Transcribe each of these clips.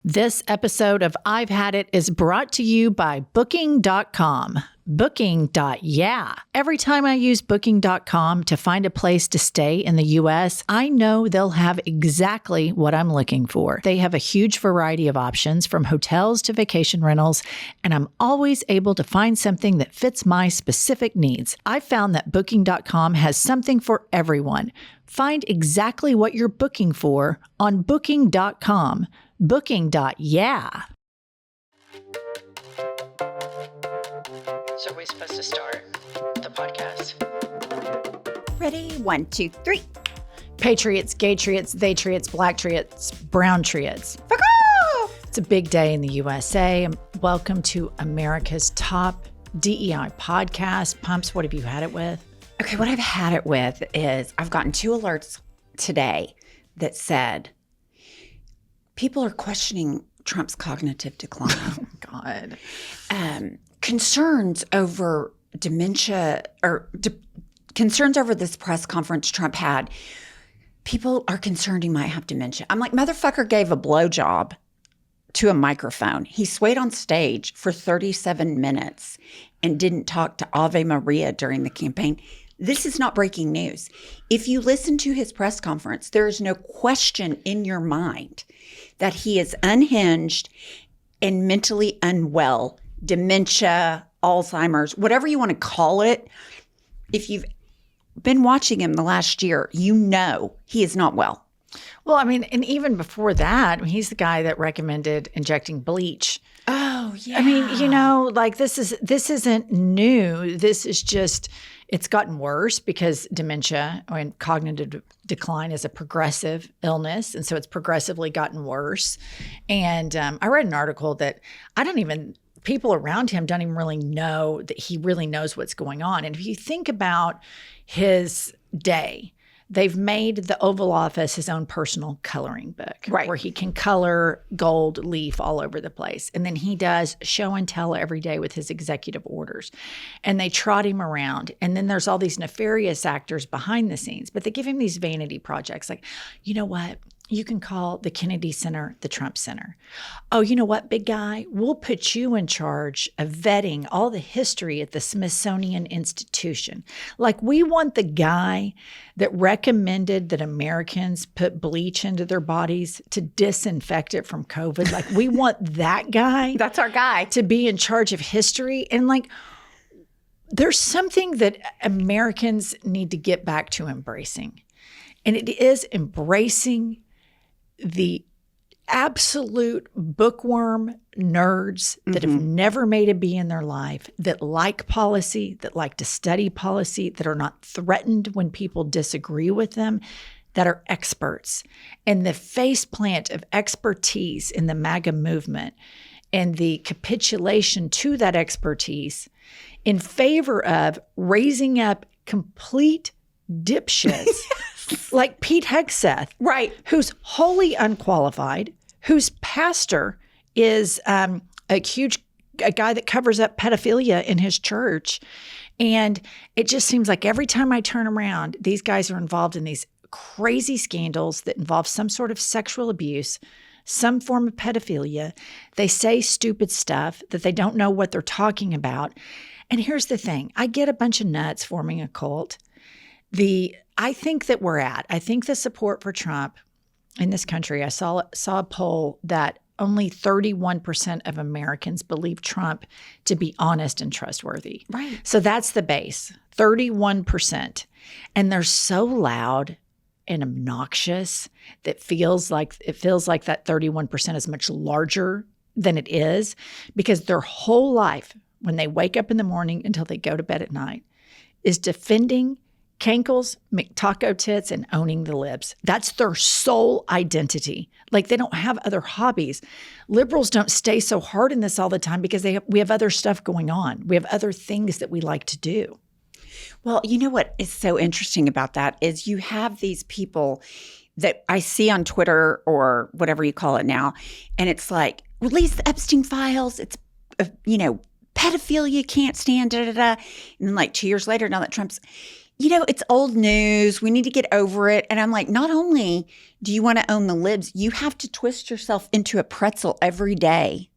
This episode of I've Had It is brought to you by Booking.com. Booking.YEAH. Every time I use Booking.com to find a place to stay in the U.S., I know they'll have exactly what I'm looking for. They have a huge variety of options from hotels to vacation rentals, and I'm always able to find something that fits my specific needs. I found that Booking.com has something for everyone. Find exactly what you're booking for on Booking.com. Booking.YEAH. So are we supposed to start the podcast? Ready? 1, 2, 3. Patriots, gay triots, they triots, black triots, brown triots. It's a big day in the USA. Welcome to America's top DEI podcast. Pumps, what have you had it with? Okay, what I've had it with is I've gotten 2 alerts today that said people are questioning Trump's cognitive decline. Oh, God. Concerns over dementia or concerns over this press conference Trump had. People are concerned he might have dementia. I'm like, motherfucker gave a blowjob to a microphone. He swayed on stage for 37 minutes and didn't talk to Ave Maria during the campaign. This is not breaking news. If you listen to his press conference, there is no question in your mind that he is unhinged and mentally unwell, dementia, Alzheimer's, whatever you want to call it. If you've been watching him the last year, you know he is not well. Well, I mean, and even before that, he's the guy that recommended injecting bleach. Oh, yeah. I mean, you know, like this isn't new. This is just, it's gotten worse because dementia and cognitive decline is a progressive illness. And so it's progressively gotten worse. And I read an article that people around him don't even really know that he really knows what's going on. And if you think about his day, they've made the Oval Office his own personal coloring book, right, where he can color gold leaf all over the place. And then he does show and tell every day with his executive orders. And they trot him around. And then there's all these nefarious actors behind the scenes, but they give him these vanity projects like, you know what? You can call the Kennedy Center the Trump Center. Oh, you know what, big guy? We'll put you in charge of vetting all the history at the Smithsonian Institution. Like, we want the guy that recommended that Americans put bleach into their bodies to disinfect it from COVID. Like, we want that guy. That's our guy. To be in charge of history. And like, there's something that Americans need to get back to embracing. And it is embracing the absolute bookworm nerds that have never made a B in their life, that like policy, that like to study policy, that are not threatened when people disagree with them, that are experts. And the faceplant of expertise in the MAGA movement and the capitulation to that expertise in favor of raising up complete dipshits like Pete Hegseth, right, who's wholly unqualified, whose pastor is a guy that covers up pedophilia in his church. And it just seems like every time I turn around, these guys are involved in these crazy scandals that involve some sort of sexual abuse, some form of pedophilia. They say stupid stuff that they don't know what they're talking about. And here's the thing. I get a bunch of nuts forming a cult. I think the support for Trump in this country, I saw a poll that only 31% of Americans believe Trump to be honest and trustworthy. Right. So that's the base, 31%. And they're so loud and obnoxious that it feels like that 31% is much larger than it is, because their whole life, when they wake up in the morning until they go to bed at night, is defending Cankles, McTaco, Tits, and owning the libs. That's their sole identity. Like, they don't have other hobbies. Liberals don't stay so hard in this all the time because we have other stuff going on. We have other things that we like to do. Well, you know what is so interesting about that is you have these people that I see on Twitter or whatever you call it now, and it's like, release the Epstein files. It's, pedophilia, can't stand, da, da, da. And then like 2 years later, now that Trump's, it's old news. We need to get over it. And I'm like, not only do you want to own the libs, you have to twist yourself into a pretzel every day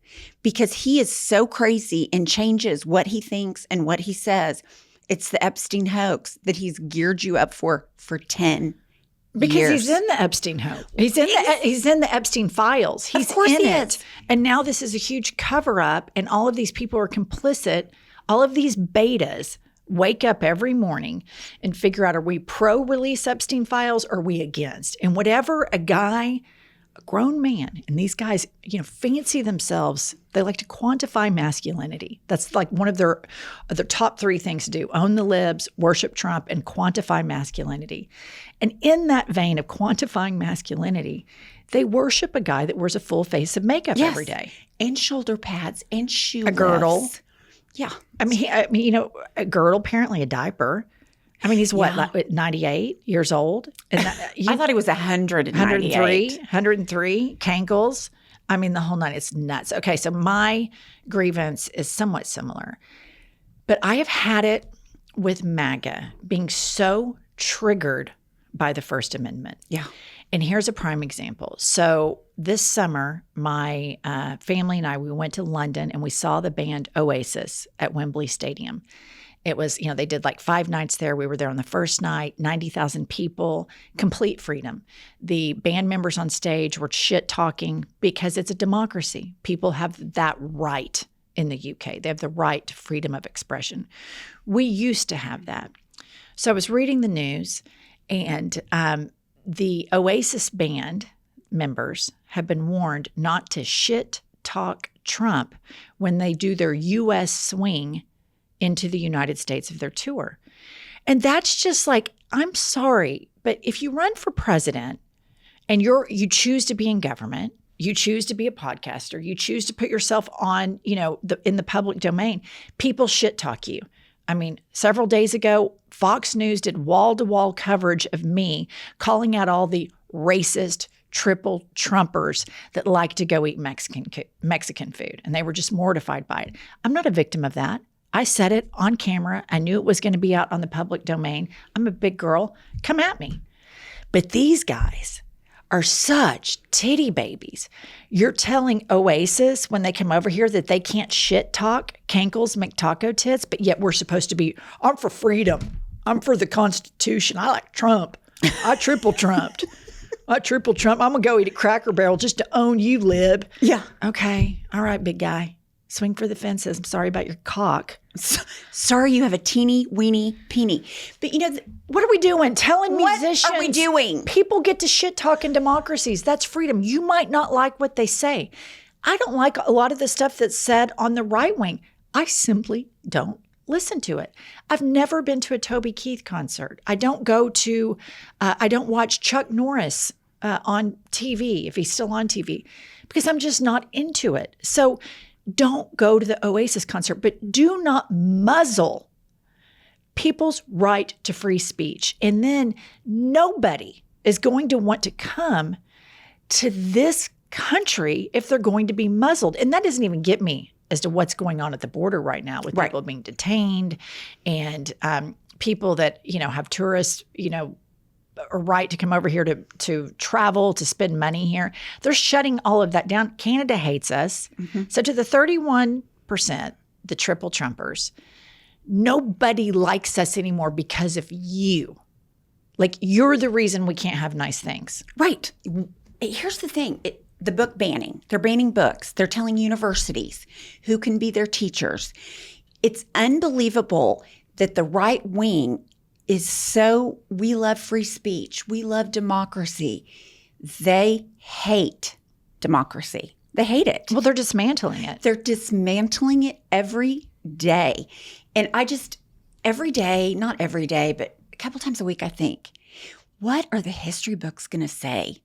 because he is so crazy and changes what he thinks and what he says. It's the Epstein hoax that he's geared you up for 10 because years. He's in the Epstein hoax. He's in the Epstein files. He's of course in he it. is. And now this is a huge cover up, and all of these people are complicit. All of these betas wake up every morning and figure out, are we pro-release Epstein files or are we against? And whatever a grown man, and these guys, fancy themselves, they like to quantify masculinity. That's like one of their top 3 things to do: own the libs, worship Trump, and quantify masculinity. And in that vein of quantifying masculinity, they worship a guy that wears a full face of makeup every day. And shoulder pads and shoe A girdle. lifts. Yeah. I mean, a girdle, apparently a diaper. I mean, he's what, like 98 years old? And I thought he was 103. 103, Cankles. I mean, the whole night. It's nuts. Okay, so my grievance is somewhat similar. But I have had it with MAGA being so triggered by the First Amendment. Yeah. And here's a prime example. So this summer, my family and I, we went to London and we saw the band Oasis at Wembley Stadium. It was, they did like 5 nights there. We were there on the first night, 90,000 people, complete freedom. The band members on stage were shit talking because it's a democracy. People have that right in the UK. They have the right to freedom of expression. We used to have that. So I was reading the news, and the Oasis band members have been warned not to shit talk Trump when they do their U.S. swing into the United States of their tour. And that's just like, I'm sorry, but if you run for president and you choose to be in government, you choose to be a podcaster, you choose to put yourself on, in the public domain, people shit talk you. I mean, several days ago, Fox News did wall-to-wall coverage of me calling out all the racist triple Trumpers that like to go eat Mexican food. And they were just mortified by it. I'm not a victim of that. I said it on camera. I knew it was going to be out on the public domain. I'm a big girl. Come at me. But these guys are such titty babies. You're telling Oasis when they come over here that they can't shit talk Cankles, McTaco, Tits, but yet we're supposed to be, I'm for freedom. I'm for the Constitution. I like Trump. I triple Trumped. I'm going to go eat a Cracker Barrel just to own you, lib. Yeah. Okay. All right, big guy. Swing for the fences. I'm sorry about your cock. Sorry you have a teeny weeny peeny. But what are we doing? Telling musicians. What are we doing? People get to shit talk in democracies. That's freedom. You might not like what they say. I don't like a lot of the stuff that's said on the right wing. I simply don't listen to it. I've never been to a Toby Keith concert. I don't watch Chuck Norris on TV, if he's still on TV, because I'm just not into it. So don't go to the Oasis concert, but do not muzzle people's right to free speech. And then nobody is going to want to come to this country if they're going to be muzzled. And that doesn't even get me as to what's going on at the border right now with people being detained and people that, have tourists, a right to come over here to travel, to spend money here. They're shutting all of that down. Canada hates us. Mm-hmm. So to the 31%, the triple Trumpers, nobody likes us anymore because of you. Like, you're the reason we can't have nice things. Right. Here's the thing. The book banning. They're banning books. They're telling universities who can be their teachers. It's unbelievable that the right wing is so, we love free speech. We love democracy. They hate democracy. They hate it. Well, they're dismantling it. They're dismantling it every day. And every day, not every day, but a couple times a week, I think, what are the history books going to say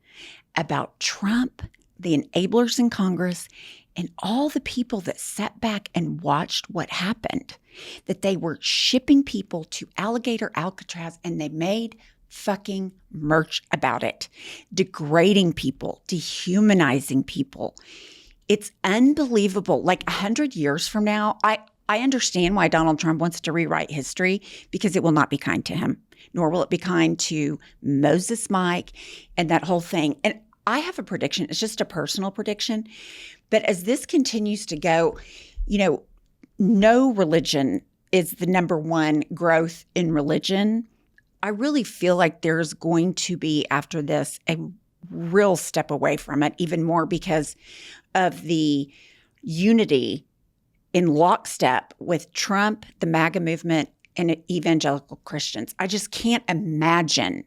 about Trump, the enablers in Congress, and all the people that sat back and watched what happened? That they were shipping people to Alligator Alcatraz and they made fucking merch about it, degrading people, dehumanizing people. It's unbelievable. Like 100 years from now, I I understand why Donald Trump wants to rewrite history, because it will not be kind to him, nor will it be kind to Moses Mike and that whole thing. And I have a prediction. It's just a personal prediction. But as this continues to go, no religion is the number one growth in religion. I really feel like there's going to be, after this, a real step away from it, even more because of the unity in lockstep with Trump, the MAGA movement, and evangelical Christians. I just can't imagine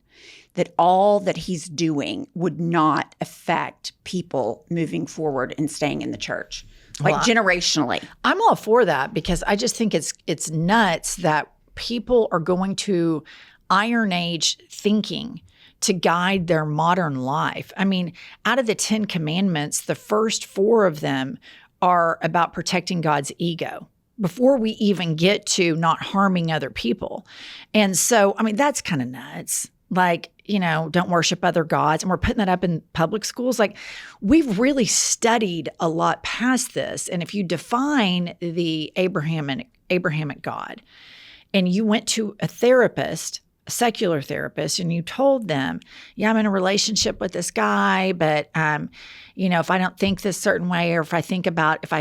that all that he's doing would not affect people moving forward and staying in the church, generationally. I'm all for that, because I just think it's nuts that people are going to Iron Age thinking to guide their modern life. I mean, out of the 10 commandments, the first 4 of them are about protecting God's ego before we even get to not harming other people. And so, I mean, that's kind of nuts. Like, don't worship other gods. And we're putting that up in public schools. Like, we've really studied a lot past this. And if you define the Abrahamic God, and you went to a therapist, a secular therapist, and you told them, yeah, I'm in a relationship with this guy, but, if I don't think this certain way, or if I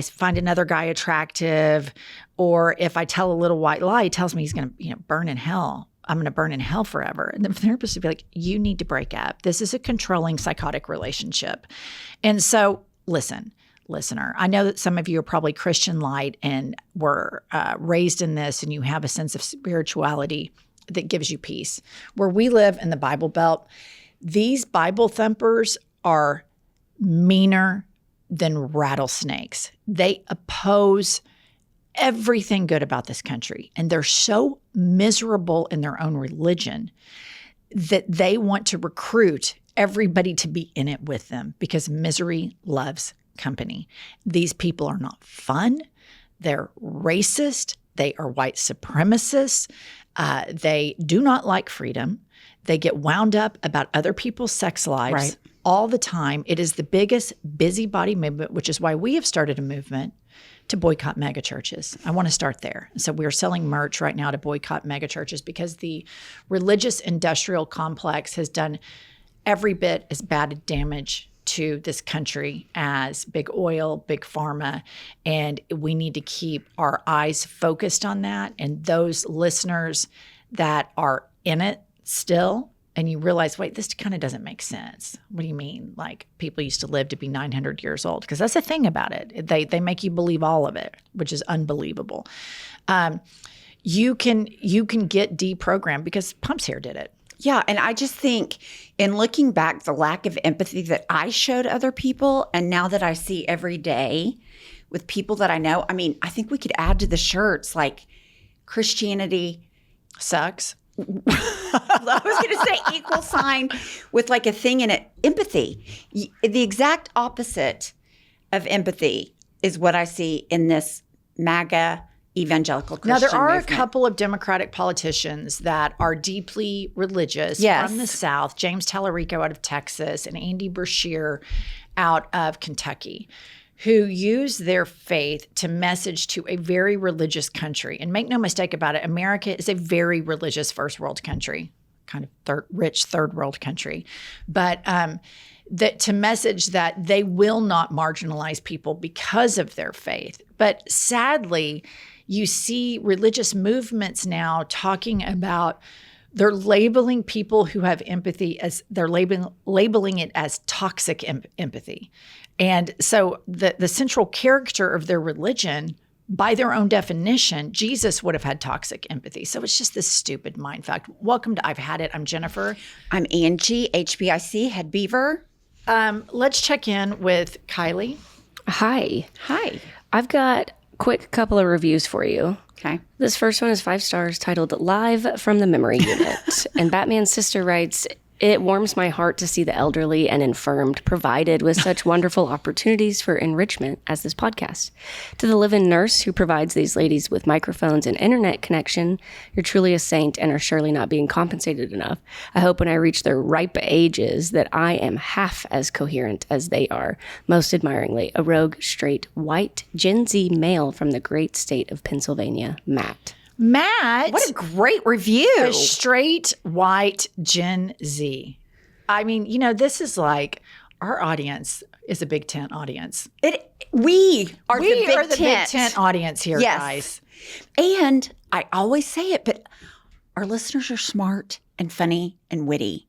find another guy attractive, or if I tell a little white lie, he tells me he's going to, burn in hell. I'm going to burn in hell forever. And the therapist would be like, you need to break up. This is a controlling psychotic relationship. And so, listener, I know that some of you are probably Christian light and were raised in this, and you have a sense of spirituality that gives you peace. Where we live in the Bible Belt, these Bible thumpers are meaner than rattlesnakes. They oppose everything good about this country, and they're so miserable in their own religion that they want to recruit everybody to be in it with them, because misery loves company. These people are not fun. They're racist. They are white supremacists. They do not like freedom. They get wound up about other people's sex lives all the time. It is the biggest busybody movement, which is why we have started a movement to boycott mega churches. I want to start there. So we're selling merch right now to boycott mega churches, because the religious industrial complex has done every bit as bad damage to this country as big oil, big pharma, and we need to keep our eyes focused on that. And those listeners that are in it still, and you realize, wait, this kind of doesn't make sense. What do you mean? Like, people used to live to be 900 years old? Because that's the thing about it. They make you believe all of it, which is unbelievable. You can get deprogrammed, because Pump's Hair did it. Yeah, and I just think, in looking back, the lack of empathy that I showed other people, and now that I see every day with people that I know, I mean, I think we could add to the shirts, like, Christianity sucks. I was going to say equal sign with like a thing in it. Empathy. The exact opposite of empathy is what I see in this MAGA evangelical Christian Now, there are movement. a couple of Democratic politicians that are deeply religious from the South. James Tallarico out of Texas and Andy Beshear out of Kentucky, who use their faith to message to a very religious country. And make no mistake about it, America is a very religious first world country, kind of rich third world country. But that to message that they will not marginalize people because of their faith. But sadly, you see religious movements now talking about, they're labeling people who have empathy as, they're labeling it as toxic empathy. And so the central character of their religion, by their own definition, Jesus would have had toxic empathy. So it's just this stupid mind fact. Welcome to I've Had It. I'm Jennifer. I'm Angie, HBIC, Head Beaver. Let's check in with Kylie. Hi. Hi. I've got a quick couple of reviews for you. Okay. This first one is 5 stars, titled Live from the Memory Unit. And Batman's sister writes, It warms my heart to see the elderly and infirmed provided with such wonderful opportunities for enrichment as this podcast. To the live-in nurse who provides these ladies with microphones and internet connection, you're truly a saint and are surely not being compensated enough. I hope when I reach their ripe ages that I am half as coherent as they are. Most admiringly, a rogue, straight, white, Gen Z male from the great state of Pennsylvania, Matt. Matt. What a great review. A straight white Gen Z. I mean, this is like our audience is a Big Tent audience. We are the Big Tent audience here, Yes. guys. And I always say it, but our listeners are smart and funny and witty.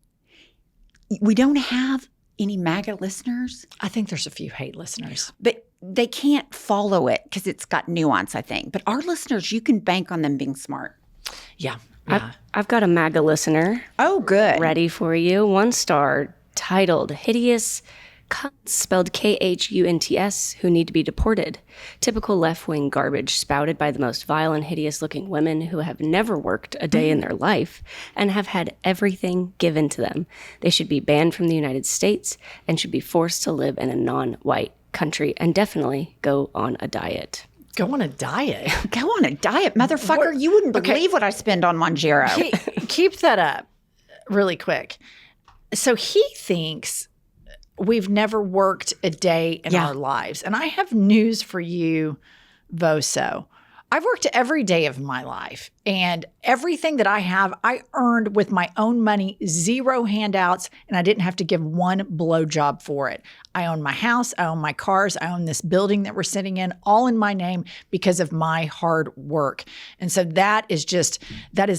We don't have any MAGA listeners, I think there's a few hate listeners. but they can't follow it because it's got nuance, I think. But our listeners, you can bank on them being smart. Yeah. I've got a MAGA listener Oh, good. ready for you. 1 star, titled Hideous Cunts, spelled Khunts, who need to be deported. Typical left-wing garbage spouted by the most vile and hideous-looking women who have never worked a day in their life and have had everything given to them. They should be banned from the United States and should be forced to live in a non-white country and definitely go on a diet. Go on a diet. Go on a diet, motherfucker. You wouldn't believe what I spend on Monjero. Keep that up really quick. So he thinks we've never worked a day in our lives. And I have news for you, Voso. I've worked every day of my life, and everything that I have, I earned with my own money, 0 handouts, and I didn't have to give one blowjob for it. I own my house, I own my cars, I own this building that we're sitting in, all in my name because of my hard work. And so that is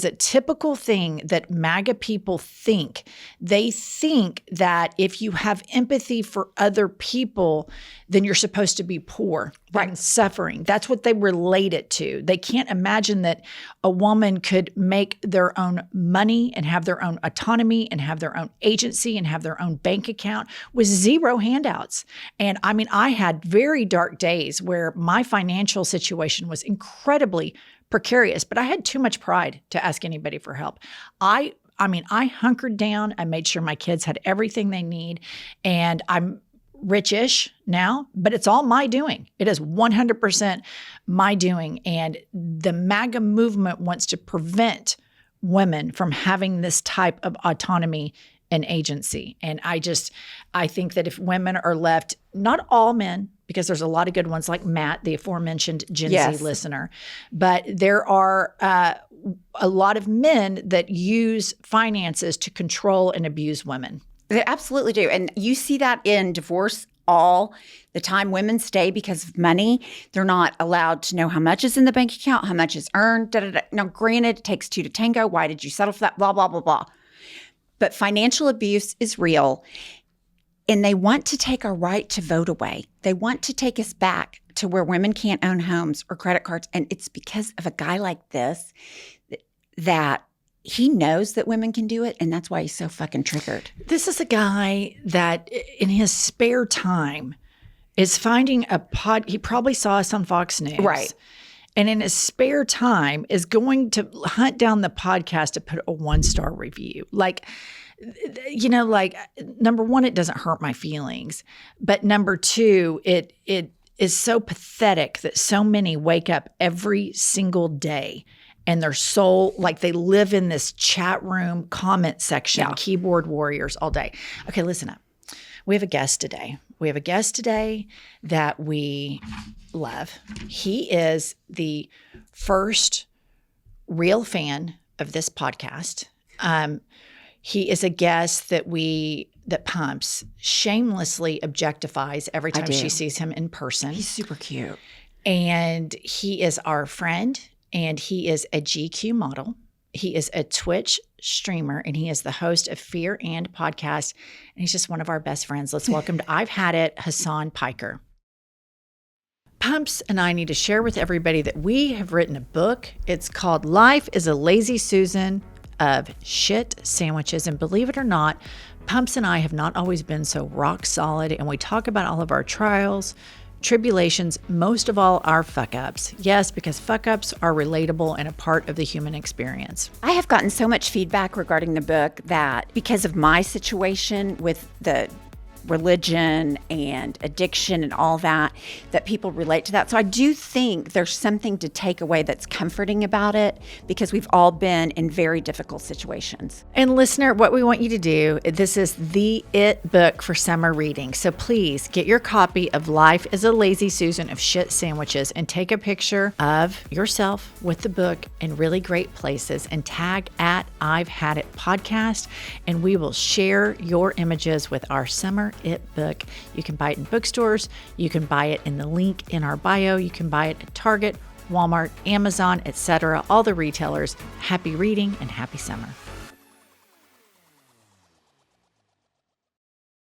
a typical thing that MAGA people think. They think that if you have empathy for other people, then you're supposed to be poor and suffering. That's what they relate it to. They can't imagine that a woman could make their own money and have their own autonomy and have their own agency and have their own bank account with 0 handouts. And I mean, I had very dark days where my financial situation was incredibly precarious, but I had too much pride to ask anybody for help. I hunkered down. I made sure my kids had everything they need, and I'm rich-ish now, but it's all my doing. It is 100% my doing. And the MAGA movement wants to prevent women from having this type of autonomy and agency. And I think that if women are left, not all men, because there's a lot of good ones like Matt, the aforementioned Gen Z listener, but there are a lot of men that use finances to control and abuse women. They absolutely do. And you see that in divorce all the time. Women stay because of money. They're not allowed to know how much is in the bank account, how much is earned. Now, granted, it takes 2 to tango. Why did you settle for that? Blah, blah, blah, blah. But financial abuse is real. And they want to take our right to vote away. They want to take us back to where women can't own homes or credit cards. And it's because of a guy like this that he knows that women can do it, and that's why he's so fucking triggered. This is a guy that in his spare time is finding he probably saw us on Fox News. Right. And in his spare time is going to hunt down the podcast to put a 1-star review. Like, number one, it doesn't hurt my feelings. But number 2, it is so pathetic that so many wake up every single day and their soul, like they live in this chat room comment section, keyboard warriors all day. Okay, listen up. We have a guest today. That we love. He is the first real fan of this podcast. He is a guest that Pumps shamelessly objectifies every time she sees him in person. He's super cute. And he is our friend. And he is a GQ model. He is a Twitch streamer, and he is the host of Fear and Podcast. And he's just one of our best friends. Let's welcome to I've Had It, Hasan Piker. Pumps and I need to share with everybody that we have written a book. It's called Life is a Lazy Susan of Shit Sandwiches. And believe it or not, Pumps and I have not always been so rock solid. And we talk about all of our trials, tribulations, most of all, our fuck-ups. Yes, because fuck-ups are relatable and a part of the human experience. I have gotten so much feedback regarding the book that because of my situation with the religion and addiction and all that people relate to that. So I do think there's something to take away that's comforting about it, because we've all been in very difficult situations. And listener, what we want you to do, this is the it book for summer reading. So please get your copy of Life is a Lazy Susan of Shit Sandwiches and take a picture of yourself with the book in really great places and tag at I've Had It podcast, and we will share your images with our summer it book. You can buy it in bookstores. You can buy it in the link in our bio. You can buy it at Target, Walmart, Amazon, etc. All the retailers. Happy reading and happy summer.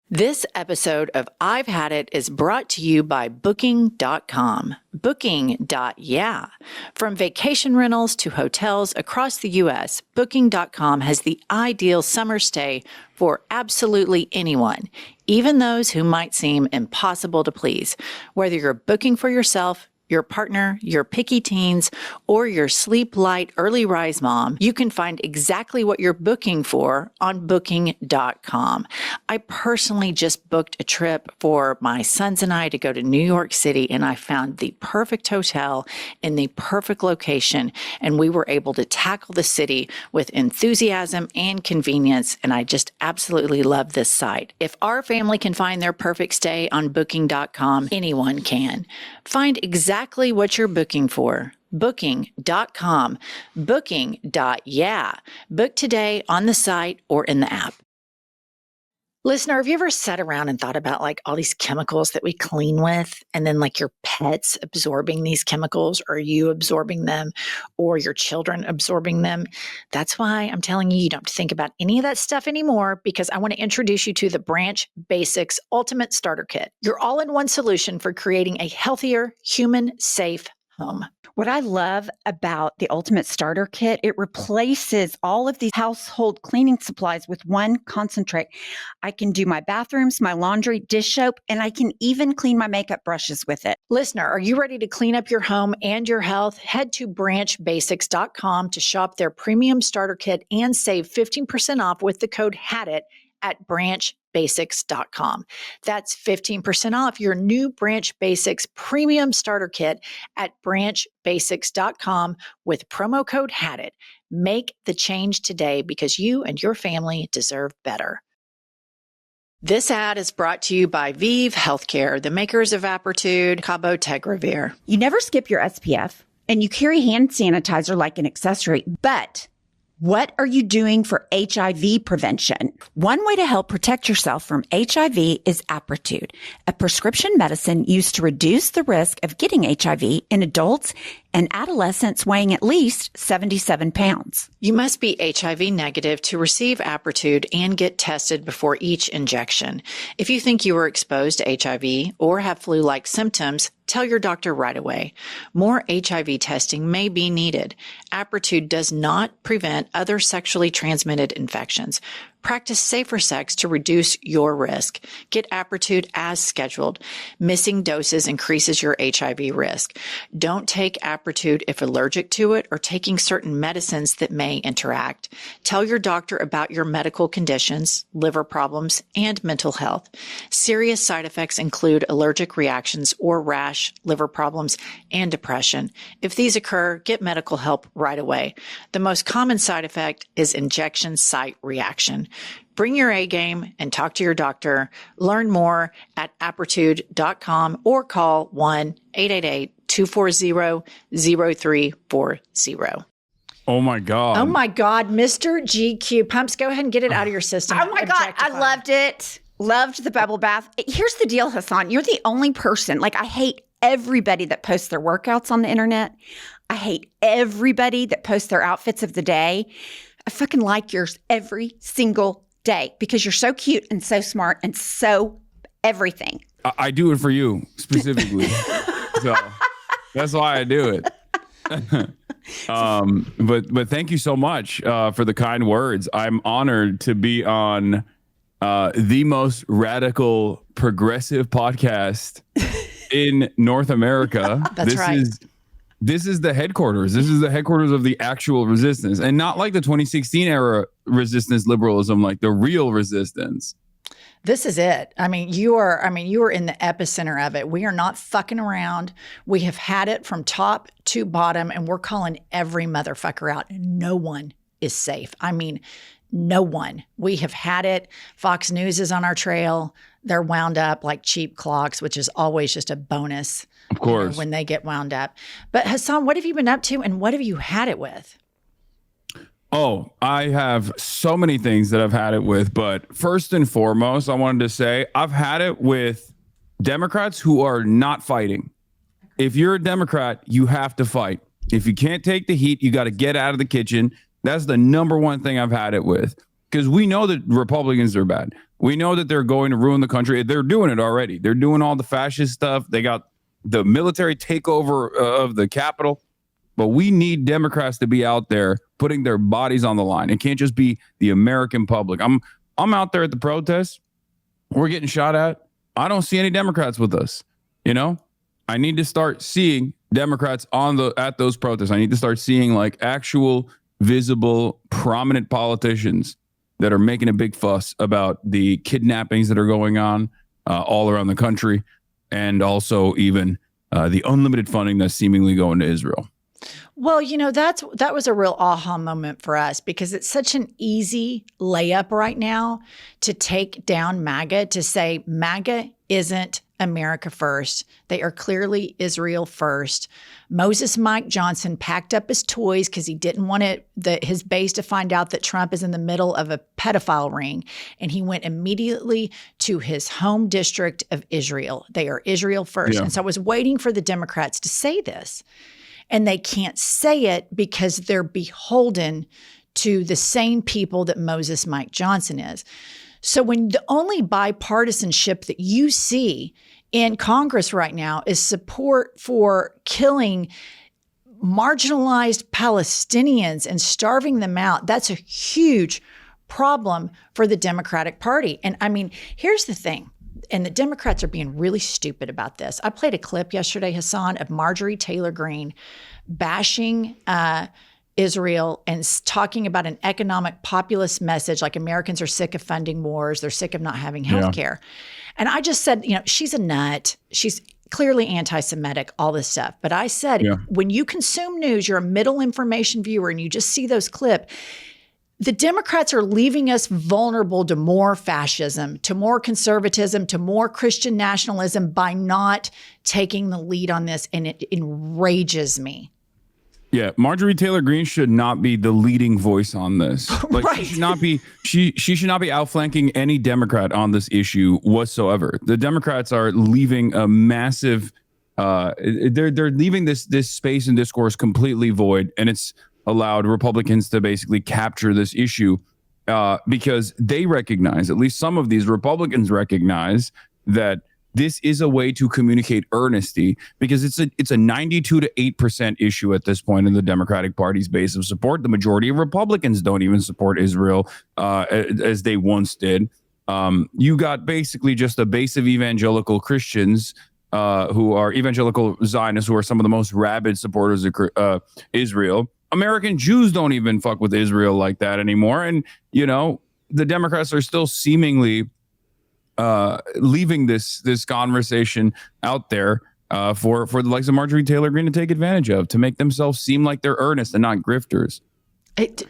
This episode of I've Had It is brought to you by Booking.com. Booking.YEAH. From vacation rentals to hotels across the U.S., Booking.com has the ideal summer stay for absolutely anyone, even those who might seem impossible to please. Whether you're booking for yourself, your partner, your picky teens, or your sleep light early rise mom, you can find exactly what you're booking for on Booking.com. I personally just booked a trip for my sons and I to go to New York City, and I found the perfect hotel in the perfect location, and we were able to tackle the city with enthusiasm and convenience, and I just absolutely love this site. If our family can find their perfect stay on Booking.com, anyone can. Find exactly what you're booking for. Booking.com. Booking.YEAH. Book today on the site or in the app. Listener, have you ever sat around and thought about like all these chemicals that we clean with, and then like your pets absorbing these chemicals, or you absorbing them, or your children absorbing them? That's why I'm telling you, you don't have to think about any of that stuff anymore, because I want to introduce you to the Branch Basics Ultimate Starter Kit, your all-in-one solution for creating a healthier, human-safe home. What I love about the Ultimate Starter Kit, it replaces all of these household cleaning supplies with one concentrate. I can do my bathrooms, my laundry, dish soap, and I can even clean my makeup brushes with it. Listener, are you ready to clean up your home and your health? Head to branchbasics.com to shop their premium starter kit and save 15% off with the code HADIT at branchbasics.com. That's 15% off your new Branch Basics premium starter kit at branchbasics.com with promo code HADIT. Make the change today, because you and your family deserve better. This ad is brought to you by Vive Healthcare, the makers of Apertude, Cabotegravir. You never skip your SPF, and you carry hand sanitizer like an accessory, but what are you doing for HIV prevention? One way to help protect yourself from HIV is Apertude, a prescription medicine used to reduce the risk of getting HIV in adults and adolescents weighing at least 77 pounds. You must be HIV negative to receive Apertude and get tested before each injection. If you think you were exposed to HIV or have flu-like symptoms, tell your doctor right away. More HIV testing may be needed. Apertude does not prevent other sexually transmitted infections. Practice safer sex to reduce your risk. Get Apertude as scheduled. Missing doses increases your HIV risk. Don't take Apertude if allergic to it or taking certain medicines that may interact. Tell your doctor about your medical conditions, liver problems, and mental health. Serious side effects include allergic reactions or rash, liver problems, and depression. If these occur, get medical help right away. The most common side effect is injection site reaction. Bring your A game and talk to your doctor. Learn more at apertude.com or call 1-888-240-0340. Oh my God. Oh my God, Mr. GQ. Pumps, go ahead and get it out of your system. Oh my God, I loved it. Loved the bubble bath. Here's the deal, Hasan. You're the only person. Like, I hate everybody that posts their workouts on the internet. I hate everybody that posts their outfits of the day. I fucking like yours every single day because you're so cute and so smart and so everything. I do it for you specifically. So that's why I do it. But thank you so much for the kind words. I'm honored to be on the most radical progressive podcast in North America. That's right. This is the headquarters. This is the headquarters of the actual resistance, and not like the 2016 era resistance liberalism, like the real resistance. This is it. You are in the epicenter of it. We are not fucking around. We have had it from top to bottom, and we're calling every motherfucker out. No one is safe. No one. We have had it. Fox News is on our trail. They're wound up like cheap clocks, which is always just a bonus. Of course. When they get wound up. But Hasan, what have you been up to, and what have you had it with? Oh, I have so many things that I've had it with, but first and foremost, I wanted to say I've had it with Democrats who are not fighting. If you're a Democrat, you have to fight. If you can't take the heat, you got to get out of the kitchen. That's the number one thing I've had it with, because we know that Republicans are bad. We know that they're going to ruin the country. They're doing it already. They're doing all the fascist stuff. They got the military takeover of the Capitol. But we need Democrats to be out there putting their bodies on the line. It can't just be the American public. I'm out there at the protests. We're getting shot at. I don't see any Democrats with us. I need to start seeing Democrats at those protests. I need to start seeing like actual, visible, prominent politicians that are making a big fuss about the kidnappings that are going on all around the country, and also even the unlimited funding that's seemingly going to Israel. Well, that was a real aha moment for us, because it's such an easy layup right now to take down MAGA, to say MAGA isn't America first. They are clearly Israel first. Moses Mike Johnson packed up his toys because he didn't want his base to find out that Trump is in the middle of a pedophile ring. And he went immediately to his home district of Israel. They are Israel first. Yeah. And so I was waiting for the Democrats to say this. And they can't say it because they're beholden to the same people that Moses Mike Johnson is. So when the only bipartisanship that you see in Congress right now is support for killing marginalized Palestinians and starving them out, that's a huge problem for the Democratic Party. And here's the thing. And the Democrats are being really stupid about this. I played a clip yesterday, Hasan, of Marjorie Taylor Greene bashing Israel and talking about an economic populist message, like Americans are sick of funding wars, they're sick of not having health care. And I just said, she's a nut. She's clearly anti-Semitic, all this stuff. But I said, when you consume news, you're a middle information viewer, and you just see those clips, the Democrats are leaving us vulnerable to more fascism, to more conservatism, to more Christian nationalism by not taking the lead on this. And it enrages me. Yeah, Marjorie Taylor Greene should not be the leading voice on this. Like, right. She should not be outflanking any Democrat on this issue whatsoever. The Democrats are leaving a massive they're leaving this space and discourse completely void, and it's allowed Republicans to basically capture this issue because they recognize, at least some of these Republicans recognize, that this is a way to communicate earnesty, because it's a 92 to 8% issue at this point in the Democratic Party's base of support. The majority of Republicans don't even support Israel as they once did. You got basically just a base of evangelical Christians who are evangelical Zionists, who are some of the most rabid supporters of Israel. American Jews don't even fuck with Israel like that anymore. And, the Democrats are still seemingly leaving this conversation out there for the likes of Marjorie Taylor Greene to take advantage of, to make themselves seem like they're earnest and not grifters.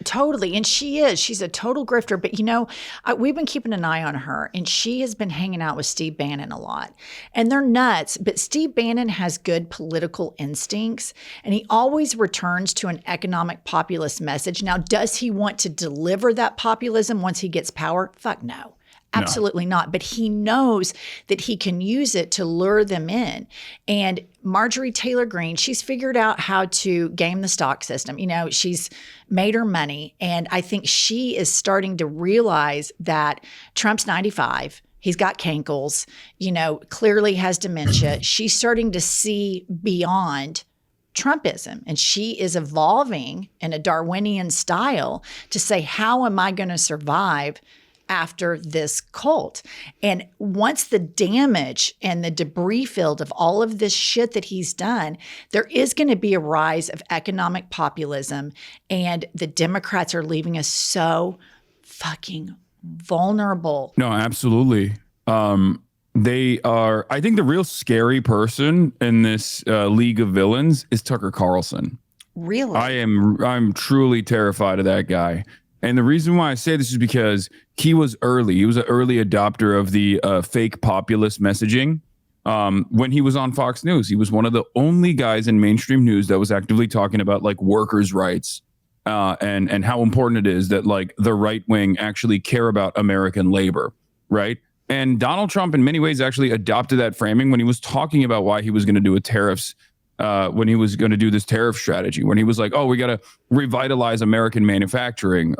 Totally. And she's a total grifter. But, we've been keeping an eye on her, and she has been hanging out with Steve Bannon a lot. And they're nuts. But Steve Bannon has good political instincts, and he always returns to an economic populist message. Now, does he want to deliver that populism once he gets power? Fuck no. Absolutely not. But he knows that he can use it to lure them in. And Marjorie Taylor Greene, she's figured out how to game the stock system. She's made her money. And I think she is starting to realize that Trump's 95. He's got Cankles, clearly has dementia. She's starting to see beyond Trumpism, and she is evolving in a Darwinian style to say, how am I going to survive after this cult. And once the damage and the debris field of all of this shit that he's done, there is going to be a rise of economic populism. And the Democrats are leaving us so fucking vulnerable. No, absolutely. They are, I think the real scary person in this league of villains is Tucker Carlson. Really? I'm truly terrified of that guy. And the reason why I say this is because he was early. He was an early adopter of the fake populist messaging. When he was on Fox News, he was one of the only guys in mainstream news that was actively talking about like workers' rights and how important it is that like the right wing actually care about American labor, right? And Donald Trump, in many ways, actually adopted that framing when he was talking about why he was going to do when he was going to do this tariff strategy, when he was like, oh, we got to revitalize American manufacturing.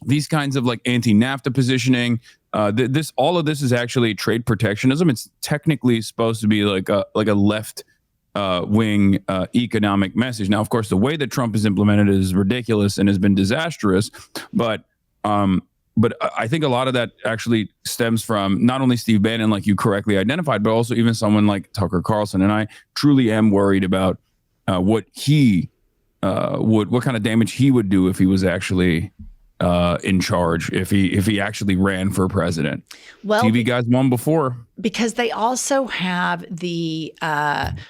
These kinds of like anti-NAFTA positioning, all of this is actually trade protectionism. It's technically supposed to be like a left wing economic message. Now, of course, the way that Trump has implemented it is ridiculous and has been disastrous, but I think a lot of that actually stems from not only Steve Bannon, like you correctly identified, but also even someone like Tucker Carlson. And I truly am worried about what kind of damage he would do if he was actually in charge, if he actually ran for president. Well, TV guys won before. Because they also have the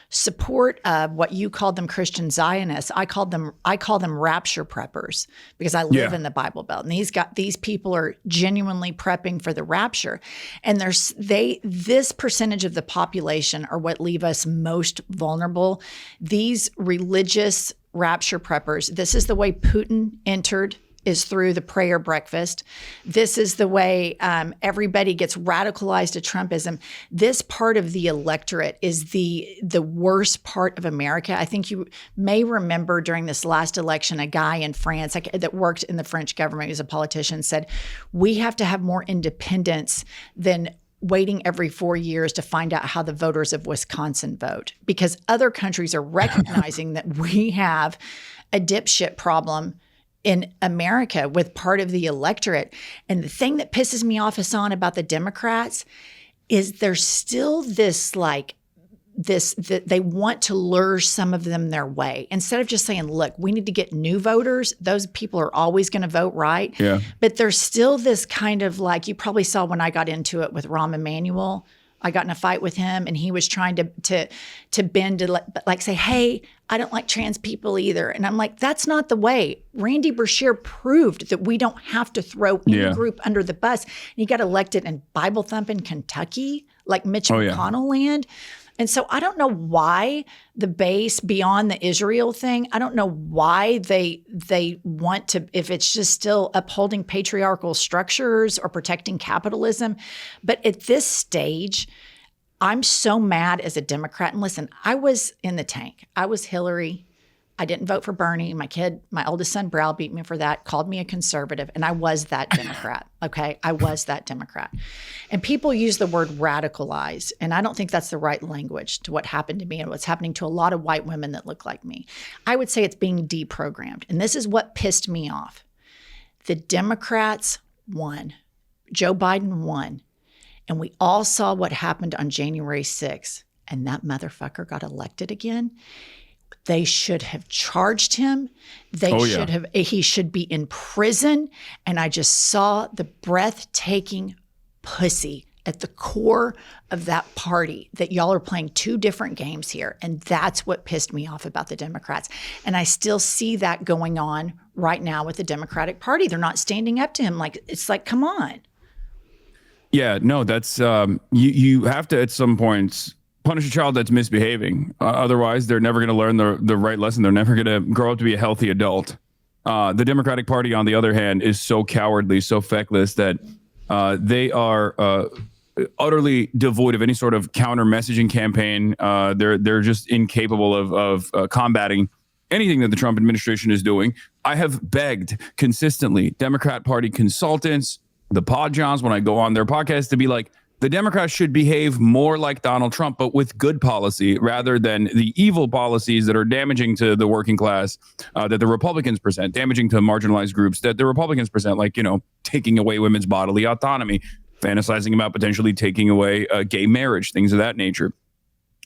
support of what you called them Christian Zionists. I call them rapture preppers because I live in the Bible Belt, and these people are genuinely prepping for the rapture. And this percentage of the population are what leave us most vulnerable. These religious rapture preppers. This is the way Putin entered. Is through the prayer breakfast. This is the way everybody gets radicalized to Trumpism. This part of the electorate is the worst part of America. I think you may remember during this last election, a guy in France that worked in the French government, he was a politician, said, we have to have more independence than waiting every 4 years to find out how the voters of Wisconsin vote, because other countries are recognizing that we have a dipshit problem in America with part of the electorate. And the thing that pisses me off, Hasan, about the Democrats is there's still this that they want to lure some of them their way. Instead of just saying, look, we need to get new voters. Those people are always going to vote right. Yeah. But there's still this kind of like, you probably saw when I got into it with Rahm Emanuel, I got in a fight with him and he was trying to bend to like say, hey, I don't like trans people either. And I'm like, that's not the way. Randy Brashear proved that we don't have to throw any group under the bus. And he got elected in Bible thumping Kentucky, like Mitch McConnell land. And so I don't know why the base beyond the Israel thing, I don't know why they want to, if it's just still upholding patriarchal structures or protecting capitalism. But at this stage, I'm so mad as a Democrat. And listen, I was in the tank. I was Hillary. I didn't vote for Bernie. My oldest son, browbeat me for that, called me a conservative, and I was that Democrat, okay? I was that Democrat. And people use the word radicalized, and I don't think that's the right language to what happened to me and what's happening to a lot of white women that look like me. I would say it's being deprogrammed, and this is what pissed me off. The Democrats won. Joe Biden won, and we all saw what happened on January 6th, and that motherfucker got elected again. They should have charged him. He should be in prison. And I just saw the breathtaking pussy at the core of that party, that y'all are playing two different games here. And that's what pissed me off about the Democrats. And I still see that going on right now with the Democratic Party. They're not standing up to him. It's like, come on. Yeah, no, that's you have to at some points punish a child that's misbehaving. Otherwise, they're never going to learn the right lesson. They're never going to grow up to be a healthy adult. The Democratic Party, on the other hand, is so cowardly, so feckless that they are utterly devoid of any sort of counter messaging campaign. They're just incapable of combating anything that the Trump administration is doing. I have begged consistently Democrat Party consultants, the Pod Johns, when I go on their podcast, to be like, the Democrats should behave more like Donald Trump, but with good policy rather than the evil policies that are damaging to the working class that the Republicans present, damaging to marginalized groups that the Republicans present, like, taking away women's bodily autonomy, fantasizing about potentially taking away gay marriage, things of that nature.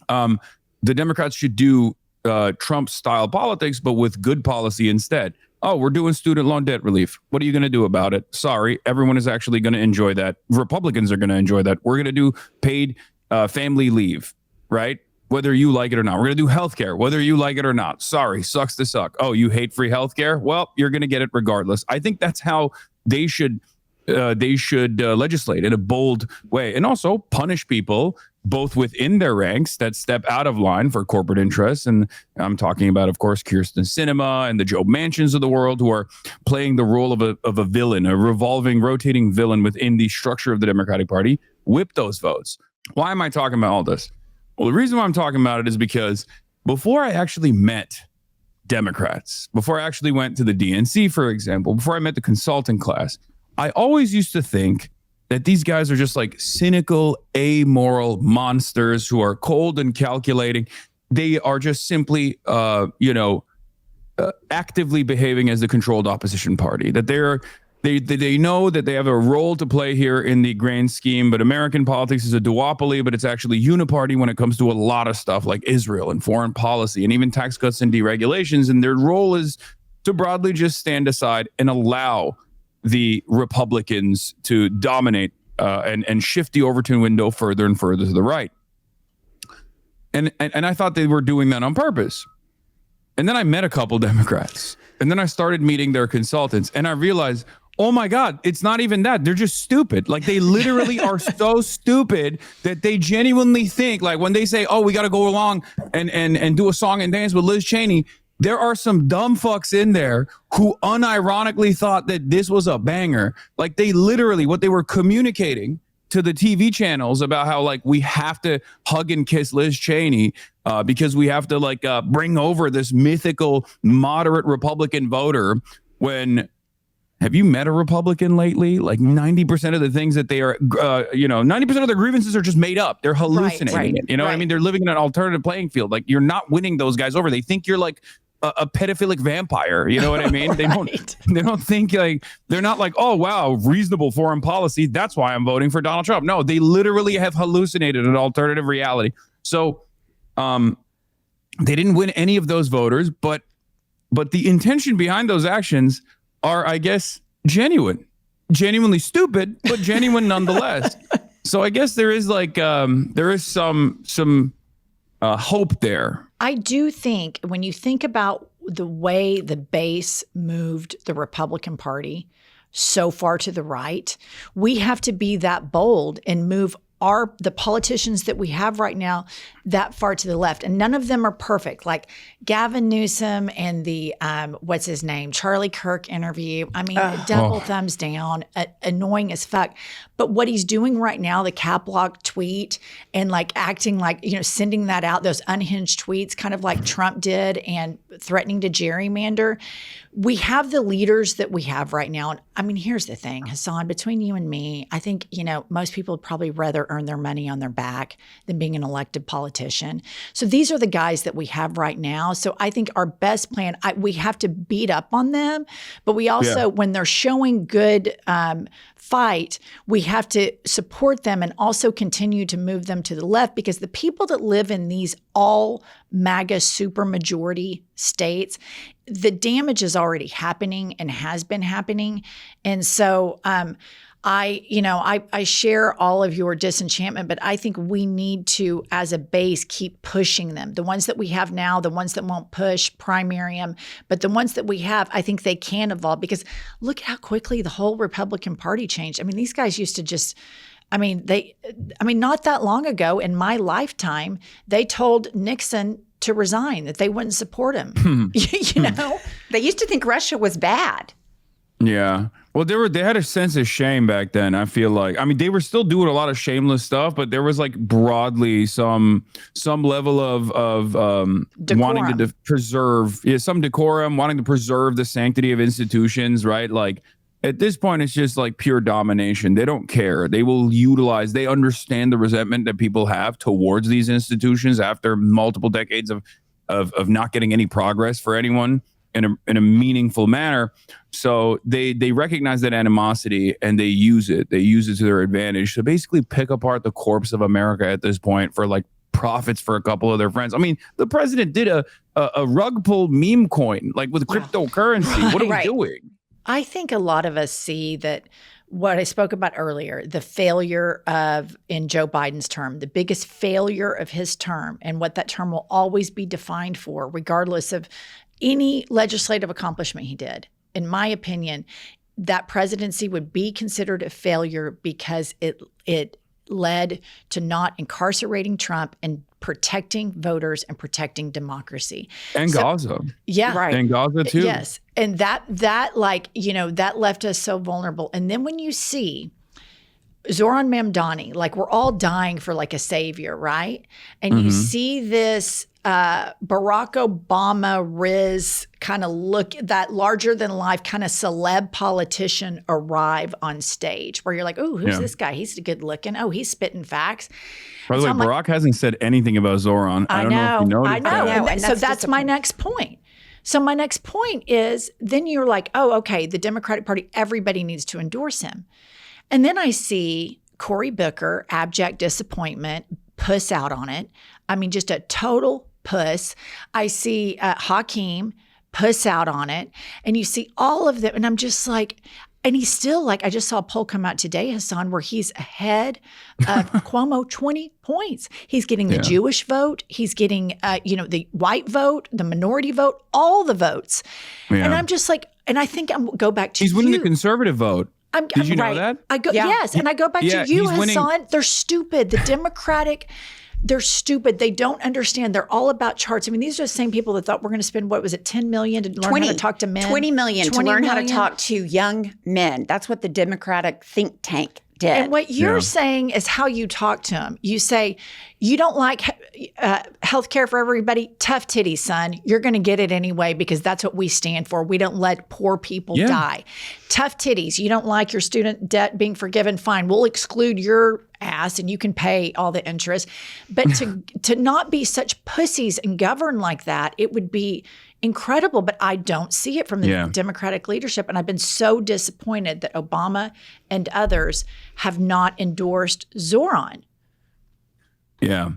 The Democrats should do Trump-style politics, but with good policy instead. Oh, we're doing student loan debt relief. What are you going to do about it? Sorry, everyone is actually going to enjoy that. Republicans are going to enjoy that. We're going to do paid family leave, right? Whether you like it or not. We're going to do healthcare, whether you like it or not. Sorry, sucks to suck. Oh, you hate free healthcare? Well, you're going to get it regardless. I think that's how they should legislate in a bold way, and also punish people both within their ranks that step out of line for corporate interests. And I'm talking about, of course, Kirsten Sinema and the Joe Manchins of the world, who are playing the role of a villain, a rotating villain within the structure of the Democratic Party. Whip those votes. Why am I talking about all this? Well, the reason why I'm talking about it is because before I actually met Democrats, before I actually went to the DNC, for example, before I met the consulting class, I always used to think that these guys are just like cynical, amoral monsters who are cold and calculating. They are just simply, actively behaving as the controlled opposition party. That they know that they have a role to play here in the grand scheme, but American politics is a duopoly, but it's actually uniparty when it comes to a lot of stuff like Israel and foreign policy and even tax cuts and deregulations. And their role is to broadly just stand aside and allow the Republicans to dominate and shift the Overton window further and further to the right. And I thought they were doing that on purpose. And then I met a couple Democrats, and then I started meeting their consultants, and I realized, oh my God, it's not even that. They're just stupid. Like, they literally are so stupid that they genuinely think, like, when they say, oh, we got to go along and do a song and dance with Liz Cheney, there are some dumb fucks in there who unironically thought that this was a banger. Like, they literally, what they were communicating to the TV channels about how, like, we have to hug and kiss Liz Cheney because we have to, like, bring over this mythical moderate Republican voter. When, have you met a Republican lately? Like, 90% of the things that they are, 90% of their grievances are just made up. They're hallucinating it. You know what I mean? They're living in an alternative playing field. Like, you're not winning those guys over. They think you're like a pedophilic vampire. You know what I mean? They don't think, like, they're not like, oh, wow, reasonable foreign policy. That's why I'm voting for Donald Trump. No, they literally have hallucinated an alternative reality. So they didn't win any of those voters, but the intention behind those actions are, I guess, genuinely stupid, but genuine nonetheless. So I guess there is like there is some hope there. I do think when you think about the way the base moved the Republican Party so far to the right, we have to be that bold and move the politicians that we have right now that far to the left. And none of them are perfect. Like Gavin Newsom and the, what's his name? Charlie Kirk interview. I mean, double thumbs down, annoying as fuck. But what he's doing right now, the cap lock tweet and like acting like, sending that out, those unhinged tweets, kind of like Trump did and threatening to gerrymander. We have the leaders that we have right now. And I mean, here's the thing, Hasan, between you and me, I think, most people would probably rather earn their money on their back than being an elected politician. So these are the guys that we have right now. So I think our best plan, we have to beat up on them, but we also, when they're showing good fight, we have to support them and also continue to move them to the left, because the people that live in these all MAGA supermajority states, the damage is already happening and has been happening. And so I share all of your disenchantment, but I think we need to, as a base, keep pushing them. The ones that we have now, the ones that won't push, primary them, but the ones that we have, I think they can evolve, because look how quickly the whole Republican Party changed. I mean, these guys used to just, not that long ago in my lifetime, they told Nixon to resign, that they wouldn't support him. They used to think Russia was bad. Yeah. Well, they had a sense of shame back then. I feel like, they were still doing a lot of shameless stuff, but there was like broadly some level of wanting to preserve, some decorum, wanting to preserve the sanctity of institutions, right? Like, At this point, it's just like pure domination. They don't care. They understand the resentment that people have towards these institutions after multiple decades of not getting any progress for anyone in a meaningful manner. So they recognize that animosity and they use it. They use it to their advantage to basically pick apart the corpse of America at this point for like profits for a couple of their friends. I mean, the president did a rug pull meme coin, like with cryptocurrency. What are we doing? I think a lot of us see that what I spoke about earlier, the failure in Joe Biden's term, the biggest failure of his term, and what that term will always be defined for, regardless of any legislative accomplishment he did. In my opinion, that presidency would be considered a failure because it led to not incarcerating Trump and protecting voters and protecting democracy. And Gaza. Yeah. Right. And Gaza too. Yes. And that like, that left us so vulnerable. And then when you see Zoran Mamdani, like we're all dying for like a savior, right? And you see this Barack Obama Riz kind of look, that larger than life kind of celeb politician arrive on stage where you're like, oh, who's this guy? He's good looking. Oh, he's spitting facts. By the way, Barack hasn't said anything about Zoran. I don't know if you noticed. I know. And so that's my next point. So my next point is then you're like, oh, okay, the Democratic Party, everybody needs to endorse him. And then I see Cory Booker, abject disappointment, puss out on it. I mean, just a total puss. I see Hakeem puss out on it. And you see all of them. And I'm just like, and he's still like, I just saw a poll come out today, Hasan, where he's ahead of Cuomo 20 points. He's getting the Jewish vote. He's getting, the white vote, the minority vote, all the votes. Yeah. And I'm just like, and I think go back to he's winning the conservative vote. Did you know that? Yes. And I go back to you, Hasan. They're stupid. The Democratic, they're stupid. They don't understand. They're all about charts. I mean, these are the same people that thought we're going to spend, what was it, $10 million to learn how to talk to men? 20 million to learn how to talk to young men. That's what the Democratic think tank did. And what you're saying is how you talk to them. You say, you don't like health care for everybody? Tough titties, son. You're going to get it anyway because that's what we stand for. We don't let poor people die. Tough titties. You don't like your student debt being forgiven? Fine. We'll exclude your ass and you can pay all the interest. But to not be such pussies and govern like that, it would be incredible. But I don't see it from the Democratic leadership. And I've been so disappointed that Obama and others have not endorsed Zoran. Yeah.